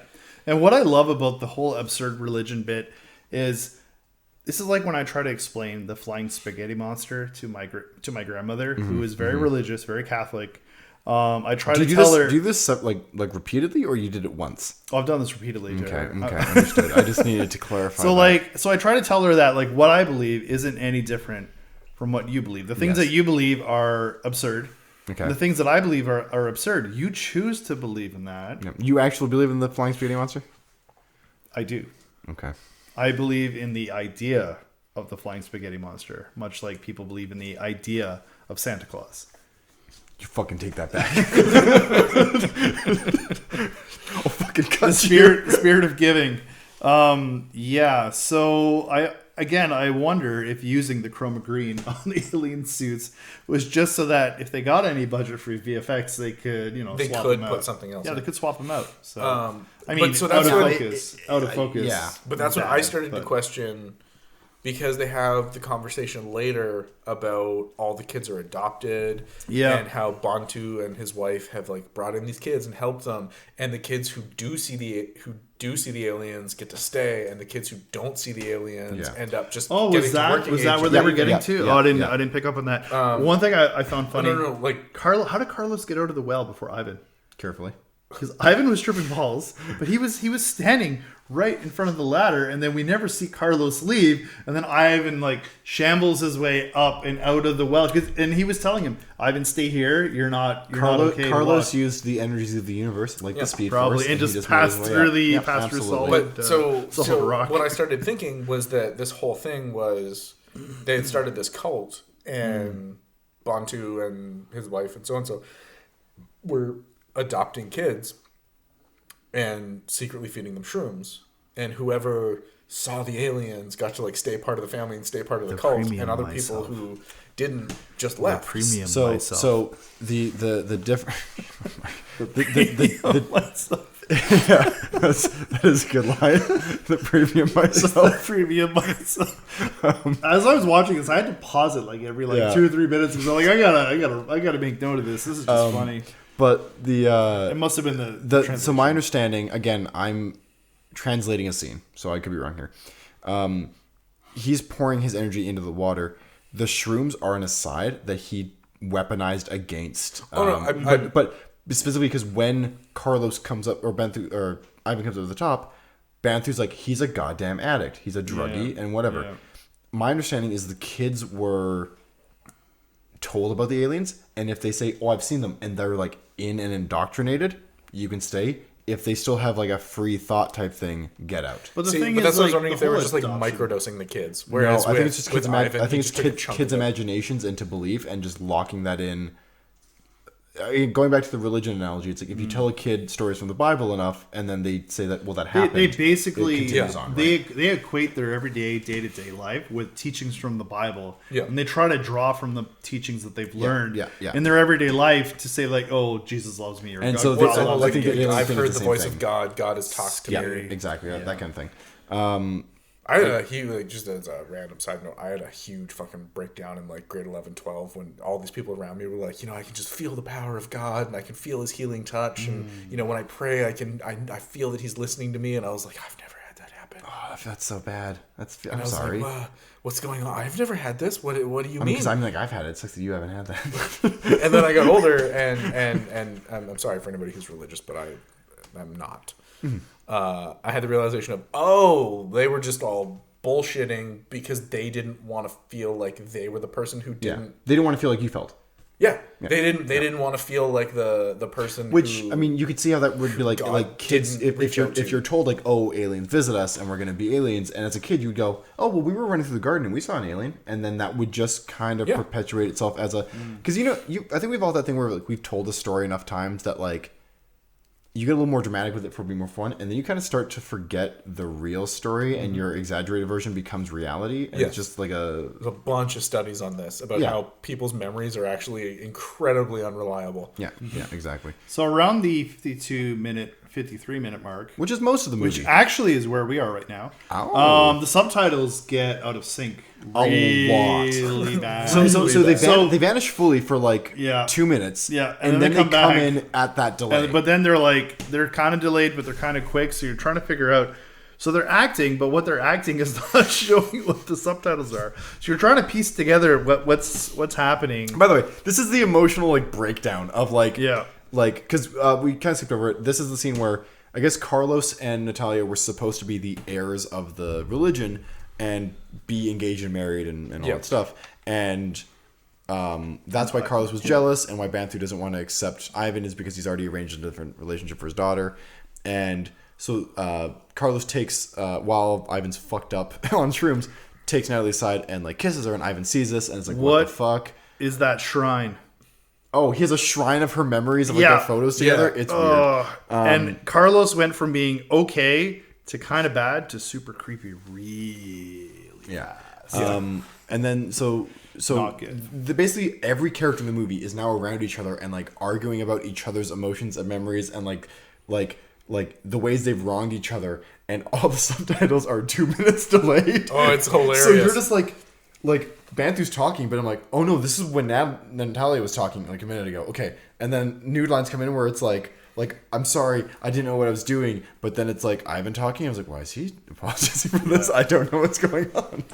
And what I love about the whole absurd religion bit is this is like when I try to explain the flying spaghetti monster to my grandmother, who is very religious, very Catholic. I try to tell her. Do you do this like repeatedly, or you did it once? Oh, I've done this repeatedly. Okay, understood. I just needed to clarify. So I try to tell her that like what I believe isn't any different from what you believe. The things that you believe are absurd. Okay. The things that I believe are absurd. You choose to believe in that. Yeah. You actually believe in the flying spaghetti monster? I do. Okay. I believe in the idea of the flying spaghetti monster, much like people believe in the idea of Santa Claus. You fucking take that back. I'll fucking cut the spirit of giving. So I wonder if using the chroma green on the alien suits was just so that if they got any budget for VFX, they could, swap them out. Put something else. Yeah, they could swap them out. So out of focus. Yeah, but that's when I started to question. Because they have the conversation later about all the kids are adopted, and how Bantu and his wife have like brought in these kids and helped them, and the kids who do see the aliens get to stay, and the kids who don't see the aliens end up just. Oh, was that where they were getting to? I didn't pick up on that. One thing I found funny. No, like how did Carlos get out of the well before Ivan? Carefully, because Ivan was tripping balls, but he was standing right in front of the ladder, and then we never see Carlos leave, and then Ivan like shambles his way up and out of the well, and he was telling him, Ivan, stay here, you're not okay. Carlos used the energies of the universe like the Speed probably Force, and just passed through solid. But so rock. What I started thinking was that this whole thing was they had started this cult, and Bantu and his wife and so were adopting kids and secretly feeding them shrooms, and whoever saw the aliens got to like stay part of the family and stay part of the cult, and other people who didn't just left. So the different Yeah, that is a good line. The premium myself. Premium myself. As I was watching this, I had to pause it like every 2 or 3 minutes because I'm like, I gotta make note of this. This is just funny. But the It must have been the so my understanding, again, I'm translating a scene, so I could be wrong here. He's pouring his energy into the water. The shrooms are an aside that he weaponized against. But specifically because when Carlos comes up, or Banthu, or Ivan comes up to the top, Banthu's like, he's a goddamn addict. He's a druggie and whatever. Yeah. My understanding is the kids were told about the aliens, and if they say, "Oh, I've seen them," and they're like in and indoctrinated, you can stay. If they still have like a free thought type thing, get out. But that's what I was wondering, if they were just like microdosing the kids. Whereas no, I think it's just kids' I think it's kids' imaginations into belief and just locking that in. Going back to the religion analogy, it's like if you tell a kid stories from the Bible enough, and then they say that, well, that happened. They basically on, right? they equate their everyday day-to-day life with teachings from the Bible, yeah, and they try to draw from the teachings that they've learned yeah. in their everyday life to say like, oh, Jesus loves me, or and God, so God I think I've heard the voice of God. God has talked to me. Exactly, that kind of thing. I had a huge, just as a random side note, I had a huge fucking breakdown in like grade 11, 12 when all these people around me were like, I can just feel the power of God and I can feel his healing touch. And, when I pray, I feel that he's listening to me. And I was like, I've never had that happen. Oh, that's so bad. I'm sorry. Like, what's going on? I've never had this. What do you mean? Because I'm like, I've had it. It sucks that you haven't had that. And then I got older and I'm sorry for anybody who's religious, but I'm not. I had the realization of, they were just all bullshitting because they didn't want to feel like they were the person who didn't. Yeah. They didn't want to feel like you felt. Yeah. They didn't want to feel like the person. Which I mean, you could see how that would be like kids. If you're told like, oh, aliens visit us and we're going to be aliens, and as a kid you would go, oh well, we were running through the garden and we saw an alien, and then that would just kind of perpetuate itself as a because I think we've all that thing where like we've told a story enough times that like. You get a little more dramatic with it for being more fun, and then you kind of start to forget the real story, and your exaggerated version becomes reality. And it's just like there's a bunch of studies on this about how people's memories are actually incredibly unreliable. Yeah, exactly. So around the 53-minute mark, which is most of the movie, which actually is where we are right now. The subtitles get out of sync. Really bad. So they vanish fully for like 2 minutes. Yeah, and then they come in at that delay. But then they're kind of delayed, but they're kind of quick. So you're trying to figure out. So they're acting, but what they're acting is not showing what the subtitles are. So you're trying to piece together what's happening. By the way, this is the emotional like breakdown of because we kind of skipped over it. This is the scene where I guess Carlos and Natalia were supposed to be the heirs of the religion and be engaged and married and all that stuff. And that's why Carlos was jealous, and why Banthu doesn't want to accept Ivan is because he's already arranged a different relationship for his daughter. And so Carlos takes, while Ivan's fucked up on shrooms, takes Natalie aside and like kisses her, and Ivan sees this and it's like, what the fuck? Is that shrine? Oh, he has a shrine of her memories of like their photos together. It's weird. And Carlos went from being okay to kind of bad to super creepy, really. Yeah. And then so basically every character in the movie is now around each other and like arguing about each other's emotions and memories and like the ways they've wronged each other, and all the subtitles are 2 minutes delayed. Oh, it's hilarious. So you're just like Banthu's talking, but I'm like, oh no, this is when Natalia was talking like a minute ago. Okay, and then new lines come in where it's like I'm sorry, I didn't know what I was doing, but then it's like Ivan talking. I was like, why is he apologizing for this? I don't know what's going on.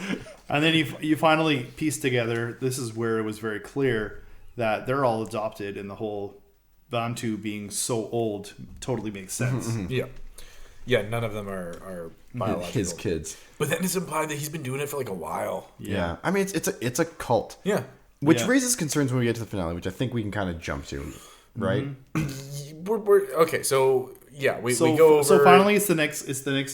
And then you finally piece together. This is where it was very clear that they're all adopted, and the whole Bantu being so old totally makes sense. Mm-hmm. Yeah, none of them are biological. His kids. But then it's implied that he's been doing it for like a while. Yeah. I mean, it's a cult. Yeah. Which raises concerns when we get to the finale, which I think we can kind of jump to, right? We're okay. So yeah, we go over. So finally, it's the next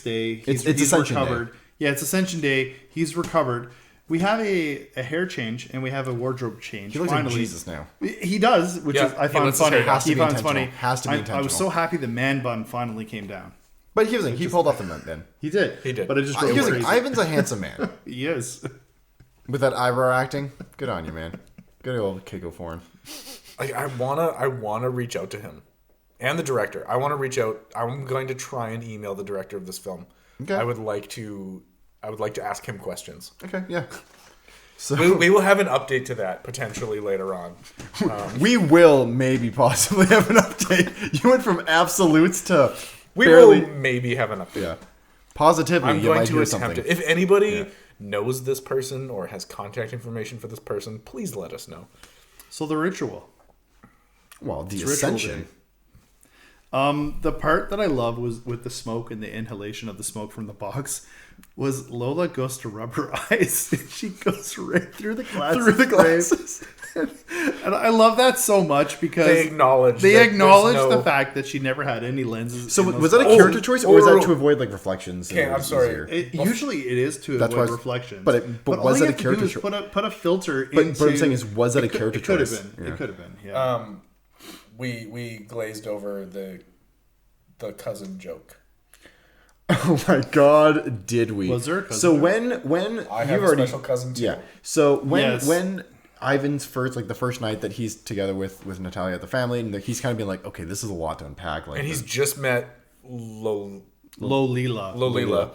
day. He's Ascension recovered. Day. Yeah, it's Ascension Day. He's recovered. We have a hair change and we have a wardrobe change. He looks like Jesus now. He does, which is I find funny. Has to be I intentional. was so happy the man bun finally came down. But he pulled off the man then. He did. But it just drove crazy. Ivan's a handsome man. He is. With that eyebrow acting, good on you, man. Good old Keiko Foreign. I wanna reach out to him. and the director. I want to reach out. I'm going to try and email the director of this film. Okay. I would like to ask him questions. Okay, yeah. So We will have an update to that potentially later on. we will maybe possibly have an update. You went from absolutes to We barely. will maybe have an update. Yeah. Positively, I'm you going might to hear attempt something. it. If anybody knows this person or has contact information for this person, please let us know. So the ritual. Well, the It's ritual ascension. day. The part that I love was with the smoke and the inhalation of the smoke from the box was Lola goes to rub her eyes and she goes right through the glasses. Through the glasses. And I love that so much because They acknowledge the fact that she never had any lenses. So in those was that a glasses. character choice, or was that to avoid like reflections? and Okay, it I'm was sorry. easier? Usually it is to That's avoid why- reflections. but all was you it a have to do character is choice? put a filter But into... I'm saying is, was that a character It could have choice? been. Yeah. It could have been, yeah. we glazed over the cousin joke. Oh my god, did we? Was there a cousin So joke? when I you've have a already special cousin too. yeah. So Yes. when Ivan's first the first night that he's together with Natalia at the family, and he's kind of being like, okay, this is a lot to unpack. Like, And he's just met Lolila. Lolila,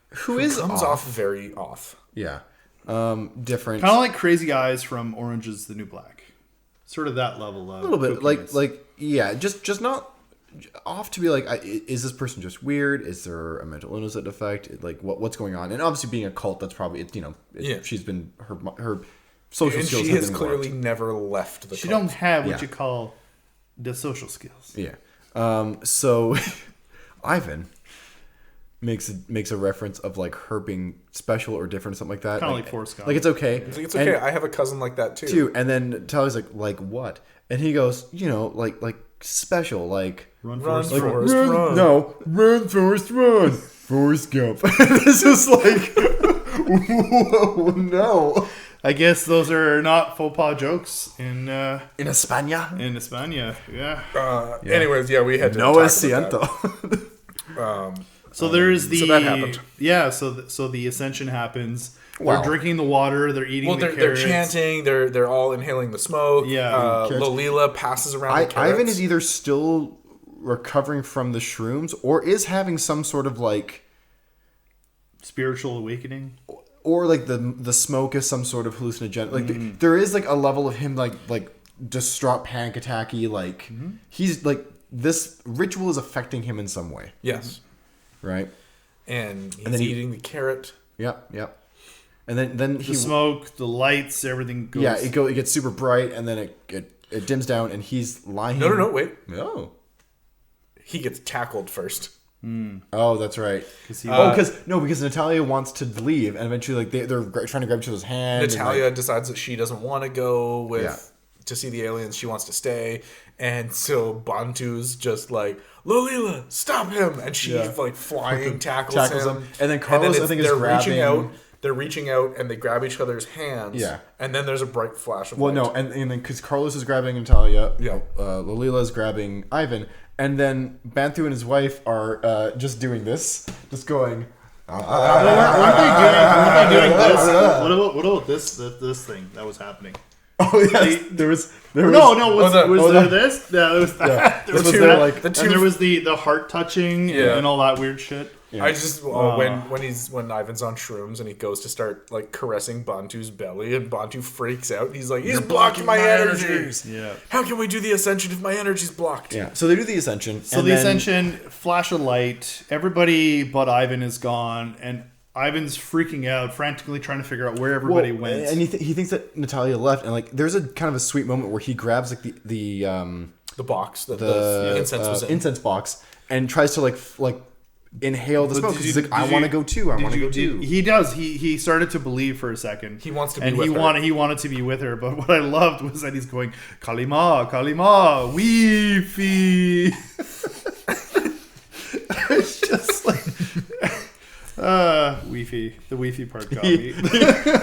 who is comes off. off very off. Yeah, different. Kind of like Crazy Eyes from Orange is the New Black. Sort of that level of a little bit kookiness. like yeah, just not off to be like, is this person just weird? Is there a mental illness that affect? Like what's going on? And obviously, being a cult, that's probably Yeah. she's been her social And skills she have has been clearly warped. never left the She cult. don't have what Yeah. you call the social skills. Yeah. So Ivan makes a reference of like her being special or different or something like that. Kinda like Forrest Gump. Like it's okay. It's okay. I have a cousin like that too. Too. And then Tyler's like what? And he goes, like special, like Run, Run, Forrest, like run. Forrest, run. No, run, Forrest, run, Forrest Gump. This is like, whoa, no. I guess those are not faux pas jokes in España. in España. Yeah. Anyways, yeah, we had to No talk es about siento. that. So there's the so that happened. Yeah. So the ascension happens. Wow. They're drinking the water. They're eating Well, the they're carrots. chanting. They're all inhaling the smoke. Yeah. Carrots. Lolila passes around the carrots. Ivan is either still recovering from the shrooms or is having some sort of like, Spiritual awakening. or like the smoke is some sort of hallucinogen. Like there is like a level of him like distraught, panic attacky. Like he's like, this ritual is affecting him in some way, Yes, right? and he's then he- eating the carrot. Yep. And then The he smoke, the lights, everything goes. yeah it gets super bright and then it dims down and he's lying. No, wait. Oh. He gets tackled first. Oh, that's right. Because Natalia wants to leave, and eventually, like they're trying to grab each other's hand. Natalia decides that she doesn't want to go with Yeah. to see the aliens. She wants to stay, and so Bantu's just like, Lolila, stop him! And she like flying tackles him. And then Carlos, I think, is they're grabbing. reaching out. They're reaching out, and they grab each other's hands. Yeah. And then there's a bright flash of Well, light. no, and then because Carlos is grabbing Natalia, Yeah. Lolila is grabbing Ivan, and then Banthu and his wife are just doing this, just going. Weren't they doing this? What about this thing that was happening? Oh yes, there was No, was that- there this? Yeah, there was that. There was This was that. their, like- the two- And there was the heart touching and all that weird shit. Yeah. I just when Ivan's on shrooms and he goes to start like caressing Bantu's belly and Bantu freaks out. He's like, he's blocking my energies. Yeah. How can we do the ascension if my energy's blocked? Yeah. So they do the ascension. So the ascension, flash of light, everybody but Ivan is gone, and Ivan's freaking out, frantically trying to figure out where everybody went. and he thinks that Natalia left, and like there's a kind of a sweet moment where he grabs like the box that the incense was in. incense box and tries to like inhale the smoke. He's like, I want to go too. I want to go too. He does. He started to believe for a second. He wants to be and with he her. He wanted to be with her. But what I loved was that he's going, Kalima, Kalima, Wi-Fi. It's just like Wi-Fi. The Wi-Fi part got me.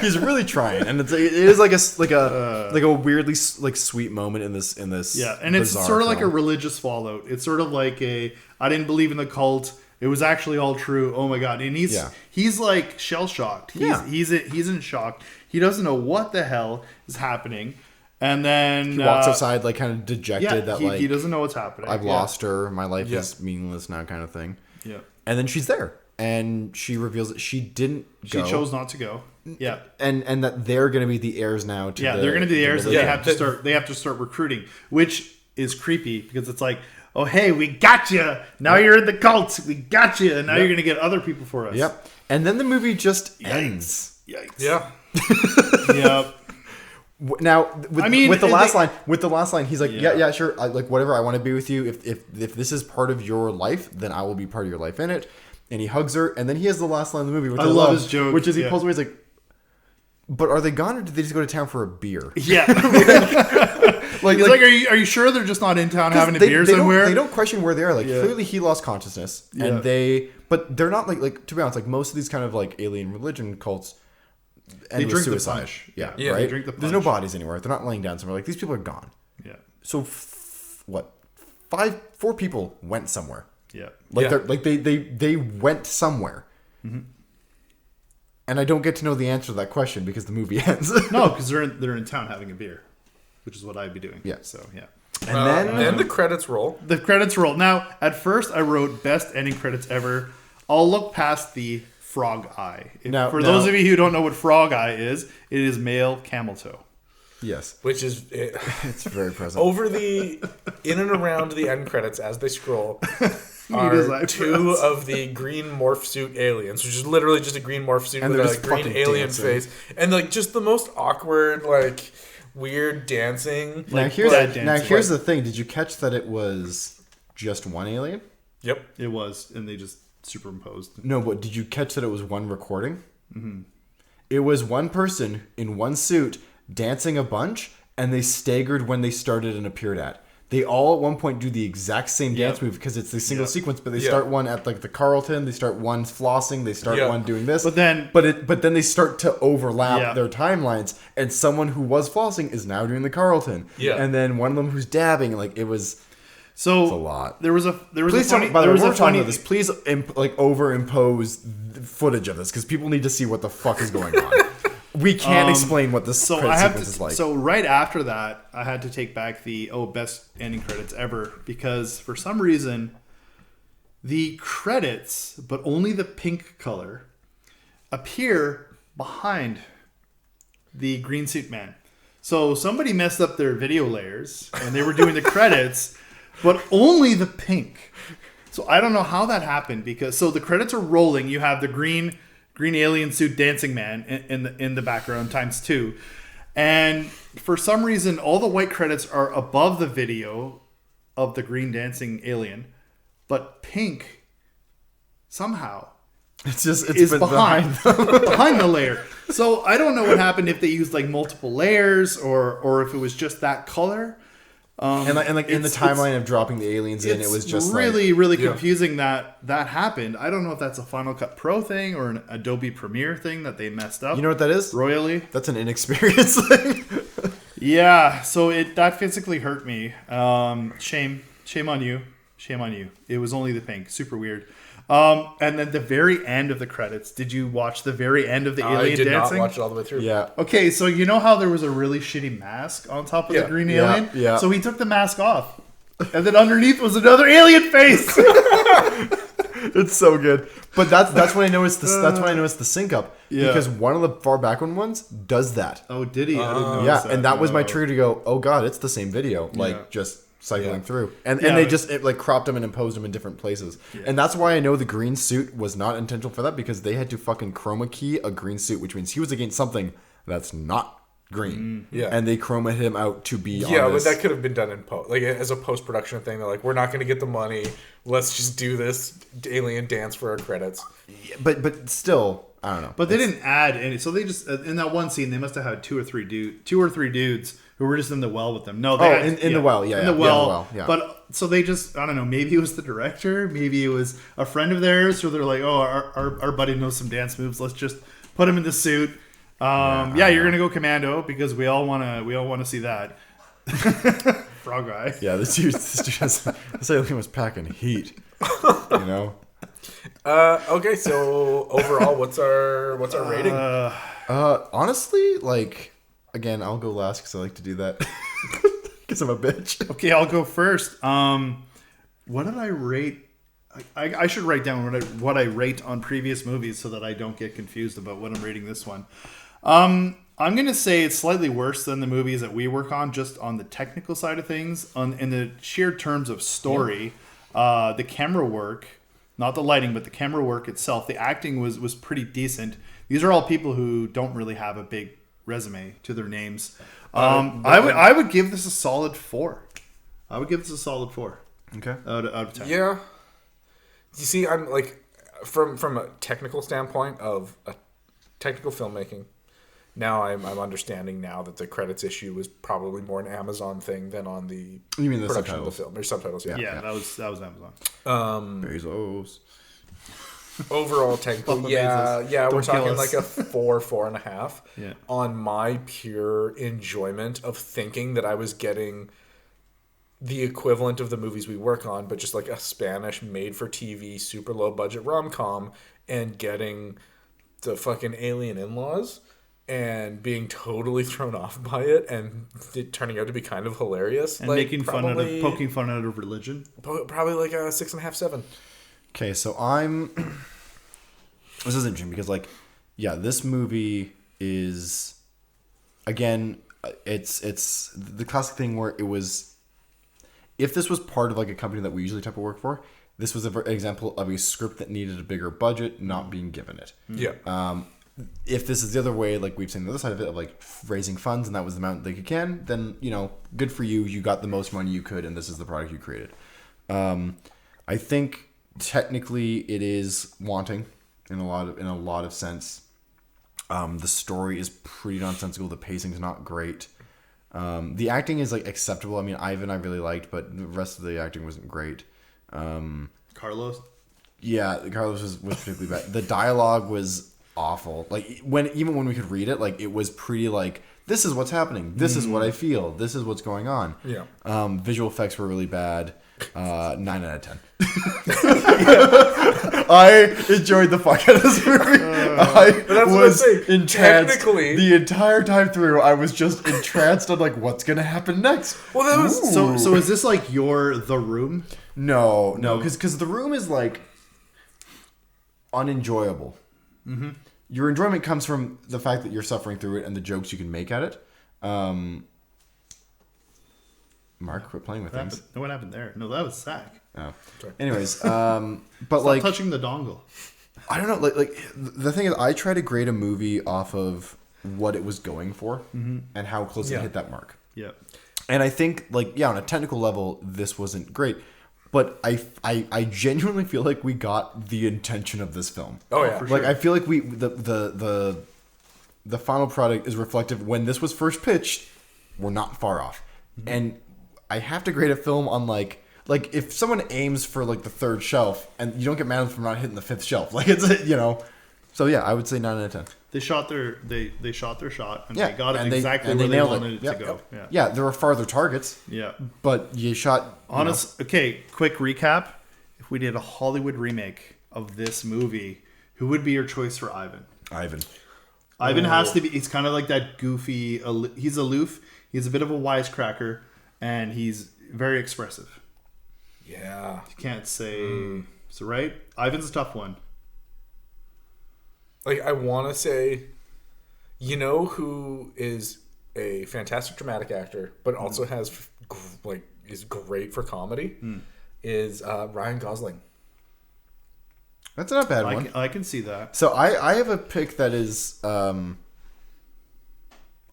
He's really trying, and it is like a weirdly like sweet moment in this Yeah, and it's bizarre sort of like a film. religious fallout. It's sort of like I didn't believe in the cult. It was actually all true. Oh my god! And he's like shell shocked. He's in shock. He doesn't know what the hell is happening. And then He walks outside like kind of dejected that he doesn't know what's happening. I've lost her. My life is meaningless now kind of thing. Yeah. And then she's there. And she reveals that she didn't go. She chose not to go. Yeah. And that they're going to be the heirs now to they're going to be the heirs, and religion. they have to start recruiting, which is creepy because it's like, oh hey, we got you. Now you're in the cult. We got you, and now you're going to get other people for us. Yep. And then the movie just ends. Yikes. Yeah. Yep. With the last line, he's like, yeah, sure, like whatever. I want to be with you. If this is part of your life, then I will be part of your life in it. And he hugs her, and then he has the last line of the movie, which I love his joke, which is he pulls away. He's like, "But are they gone, or did they just go to town for a beer?" Yeah. Like, are you sure they're just not in town having a beer somewhere? They don't question where they are. Like clearly, he lost consciousness, and but they're not like to be honest. Like most of these kind of like alien religion cults. And they drink suicide. the punch. Yeah, right. They drink the punch. There's no bodies anywhere. They're not laying down somewhere. Like these people are gone. Yeah. So, 4 people went somewhere. Yeah. They went somewhere. Mm-hmm. And I don't get to know the answer to that question because the movie ends. No, because they're in town having a beer, which is what I'd be doing. Yeah. So yeah. And then the credits roll. The credits roll. Now, at first, I wrote best ending credits ever. I'll look past the frog eye. Those of you who don't know what frog eye is, it is male camel toe. Yes. Which is... it's very present. In and around the end credits as they scroll are 2 of the green morph suit aliens, which is literally just a green morph suit with a green alien face. And like just the most awkward, like weird dancing. Now here's the thing. Did you catch that it was just one alien? Yep. It was, and they just superimposed. No, but did you catch that it was one recording? Mm-hmm. It was one person in one suit dancing a bunch, and they staggered when they started and appeared at. They all at one point do the exact same dance move because it's a single sequence, but they start one at like the Carlton, they start one flossing, they start one doing this. But then they start to overlap their timelines, and someone who was flossing is now doing the Carlton. Yeah. And then one of them who's dabbing, like it was it's a lot. There was please a funny, by the way, we're talking about this. Please overimpose footage of this because people need to see what the fuck is going on. We can't explain what this sequence is like. So right after that, I had to take back the best ending credits ever because for some reason, the credits, but only the pink color, appear behind the green suit man. So somebody messed up their video layers and they were doing the credits, but only the pink. So I don't know how that happened because the credits are rolling. You have the green alien suit dancing man in the background ×2, and for some reason all the white credits are above the video of the green dancing alien, but pink somehow is behind the layer. So I don't know what happened, if they used like multiple layers or if it was just that color. In the timeline of dropping the aliens in, it was just really confusing that happened. I don't know if that's a Final Cut Pro thing or an Adobe Premiere thing that they messed up. You know what that is? Royally. That's an inexperienced thing. Yeah, so that physically hurt me. Shame on you. It was only the pink. Super weird. And then the very end of the credits. Did you watch the very end of the alien dancing? I did not watch it all the way through. Yeah. Okay, so you know how there was a really shitty mask on top of the green alien? Yeah. So he took the mask off. And then underneath was another alien face. It's so good. But that's when I noticed the sync up. Yeah. Because one of the far background ones does that. Oh, did he? I didn't notice that. And that was my trigger to go, oh god, it's the same video. Like just cycling through. And they just cropped them and imposed them in different places. Yeah. And that's why I know the green suit was not intentional for that, because they had to fucking chroma key a green suit, which means he was against something that's not green. Yeah. And they chroma him out to be on but that could have been done in as a post-production thing. They're like, we're not going to get the money. Let's just do this alien dance for our credits. Yeah, but still, I don't know. But they didn't add any. So they just, in that one scene, they must have had two or three dudes who were just in the well with them. No, they in the well, in the well. But so they just, I don't know, maybe it was the director, maybe it was a friend of theirs, so they're like, oh, our buddy knows some dance moves. Let's just put him in the suit. You're gonna go commando because we all wanna see that. Frog eye. Yeah, this dude was packing heat. You know. Okay, so overall, what's our rating? Honestly, like, again, I'll go last because I like to do that. Because I'm a bitch. Okay, I'll go first. What did I rate? I should write down what I rate on previous movies so that I don't get confused about what I'm rating this one. I'm going to say it's slightly worse than the movies that we work on, just on the technical side of things. In the sheer terms of story, the camera work, not the lighting, but the camera work itself, the acting was pretty decent. These are all people who don't really have a big resume to their names. I would give this a solid 4. I would give this a solid 4. Okay. Out of 10. Yeah. You see, I'm like, from a technical standpoint of technical filmmaking, now I'm understanding now that the credits issue was probably more an Amazon thing than on the You mean the production subtitles? of the film. Or subtitles, yeah. Yeah, that was Amazon. Bezos. Overall technical, Papa yeah, Bezos. we're Don't kill talking us. like a 4.5. Yeah. On my pure enjoyment of thinking that I was getting the equivalent of the movies we work on, but just like a Spanish made-for-TV, super low-budget rom-com, and getting the fucking alien in-laws and being totally thrown off by it and it turning out to be kind of hilarious. And like, making poking fun out of religion. Probably like a 6.5, 7. Okay, so this is interesting because, like, yeah, this movie is, again, it's the classic thing where it was, if this was part of like a company that we usually type of work for, this was an example of a script that needed a bigger budget not being given it. Yeah. If this is the other way, like we've seen the other side of it, of like raising funds and that was the amount they can, then, you know, good for you. You got the most money you could and this is the product you created. I think technically it is wanting in a lot of sense. The story is pretty nonsensical. The pacing's not great. The acting is like acceptable. I mean, Ivan I really liked, but the rest of the acting wasn't great. Carlos? Yeah, Carlos was particularly bad. The dialogue was awful. Like even when we could read it, like it was pretty like, this is what's happening. This is what I feel. This is what's going on. Yeah. Visual effects were really bad. 9 out of 10. I enjoyed the fuck out of this movie. I was entranced the entire time through. I was just entranced on like what's gonna happen next. Well, that was So is this like The Room? No, because The Room is like unenjoyable. Mm-hmm. Your enjoyment comes from the fact that you're suffering through it and the jokes you can make at it. Mark, quit playing with things. What happened there? No, that was Zach. Oh. Anyways, but Stop like touching the dongle. I don't know. Like the thing is, I try to grade a movie off of what it was going for and how close it hit that mark. Yeah. And I think, like, yeah, on a technical level, this wasn't great. But I genuinely feel like we got the intention of this film. Oh yeah. Like I feel like the final product is reflective. When this was first pitched, we're not far off. Mm-hmm. And I have to grade a film on like if someone aims for like the 3rd shelf and you don't get mad at them for not hitting the 5th shelf. Like it's, you know. So yeah, I would say 9 out of 10. They shot their shot and Yeah, they got it and they exactly and where they they nailed wanted it. it Yep. to go. Yeah, there were farther targets. Yeah. But you shot. Okay, quick recap. If we did a Hollywood remake of this movie, who would be your choice for Ivan? Ivan has to be. He's kind of like that goofy. He's aloof. He's a bit of a wisecracker, and he's very expressive. Yeah. You can't say so, right? Ivan's a tough one. Like, I want to say, you know who is a fantastic dramatic actor, but also has is great for comedy, is Ryan Gosling. That's not a bad one. I can see that. So I have a pick that is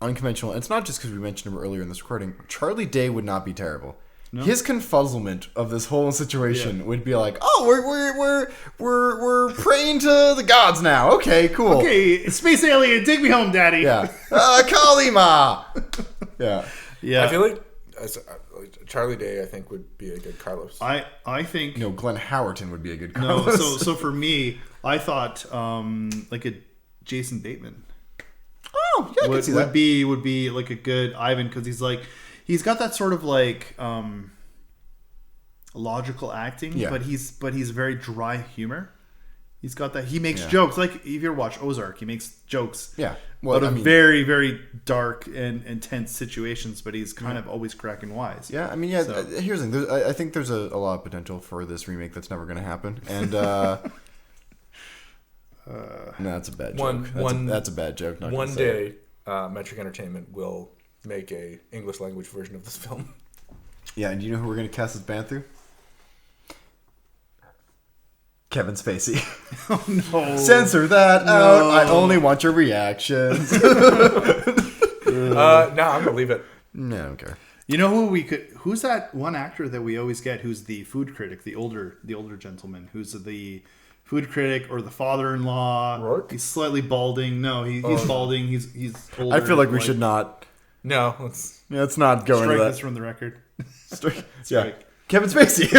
unconventional. It's not just because we mentioned him earlier in this recording. Charlie Day would not be terrible. No. His confuzzlement of this whole situation would be like, oh, we're praying to the gods now. Okay, cool. Okay, space alien, take me home, daddy. Yeah, Kalima. Yeah. I feel like Charlie Day, I think, would be a good Carlos. I think Glenn Howerton would be a good Carlos. No, so for me, I thought like a Jason Bateman. Oh, yeah, I can see that. Would be like a good Ivan because he's got that sort of like logical acting, but he's very dry humor. He's got that. He makes Yeah. jokes. Like if you ever watch Ozark, he makes jokes. Yeah. Out of very, very dark and intense situations, but he's kind of always cracking wise. Yeah, I mean, here's the thing. I think there's a lot of potential for this remake that's never going to happen. And no, that's a bad joke. That's a bad joke. Not one day, Metric Entertainment will make a English language version of this film. Yeah, and do you know who we're going to cast as Banthu? Kevin Spacey. Oh no! Censor that out. I only want your reactions. No, I'm gonna leave it. No, I don't care. You know who we could? Who's that one actor that we always get? Who's the food critic? The older gentleman. Who's the food critic or the father-in-law? Rourke? He's slightly balding. No, he's balding. He's older. I feel like we should not. No, Let's not go into strike that. this from the record. Yeah, Kevin Spacey.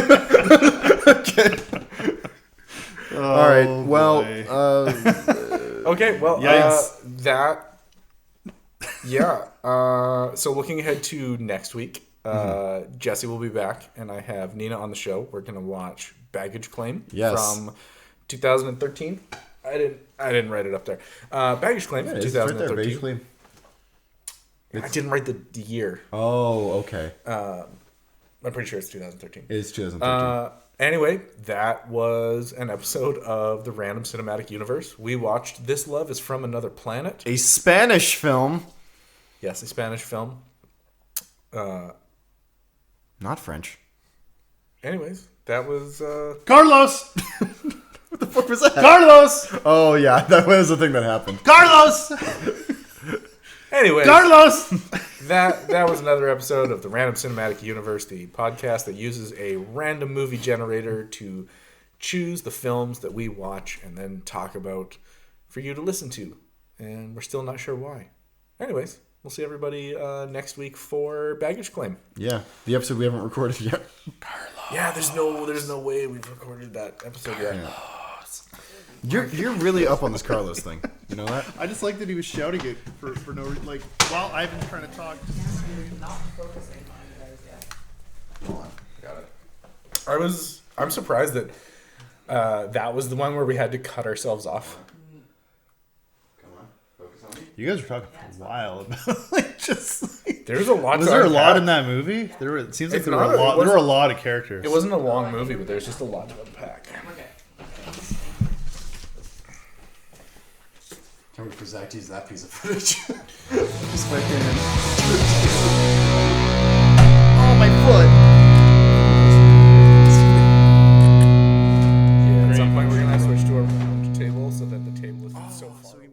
Okay. All right. Well. okay. Well, Yikes. Yeah. So looking ahead to next week, Jesse will be back, and I have Nina on the show. We're gonna watch Baggage Claim from 2013. I didn't write it up there. Baggage Claim from 2013. Baggage Claim. I didn't write the year. Oh, okay. I'm pretty sure it's 2013. It's 2013. Anyway, that was an episode of the Random Cinematic Universe. We watched This Love is from Another Planet. A Spanish film. Yes, a Spanish film. Not French. Anyways, that was... Carlos! What the fuck was that? Carlos! Oh, yeah. That was the thing that happened. Carlos! Anyways, Carlos! that was another episode of the Random Cinematic Universe, the podcast that uses a random movie generator to choose the films that we watch and then talk about for you to listen to. And we're still not sure why. Anyways, we'll see everybody next week for Baggage Claim. Yeah, the episode we haven't recorded yet. Carlos. Yeah, there's no way we've recorded that episode yet. You're really up on this Carlos thing. You know that? I just like that he was shouting it for no reason. Like, while Ivan's trying to talk. Not focusing on you guys yet. Hold on. Got it. I'm surprised that that was the one where we had to cut ourselves off. Come on, focus on me. You guys were talking for a while about There's a lot. Was there a lot in that movie? It seems like there were a lot of characters. It wasn't a long movie, but there's just a lot to unpack. Okay. Can't wait for Zach to use that piece of footage. Just Oh, my foot! Yeah, at some point we're gonna switch to a round table so that the table isn't so far.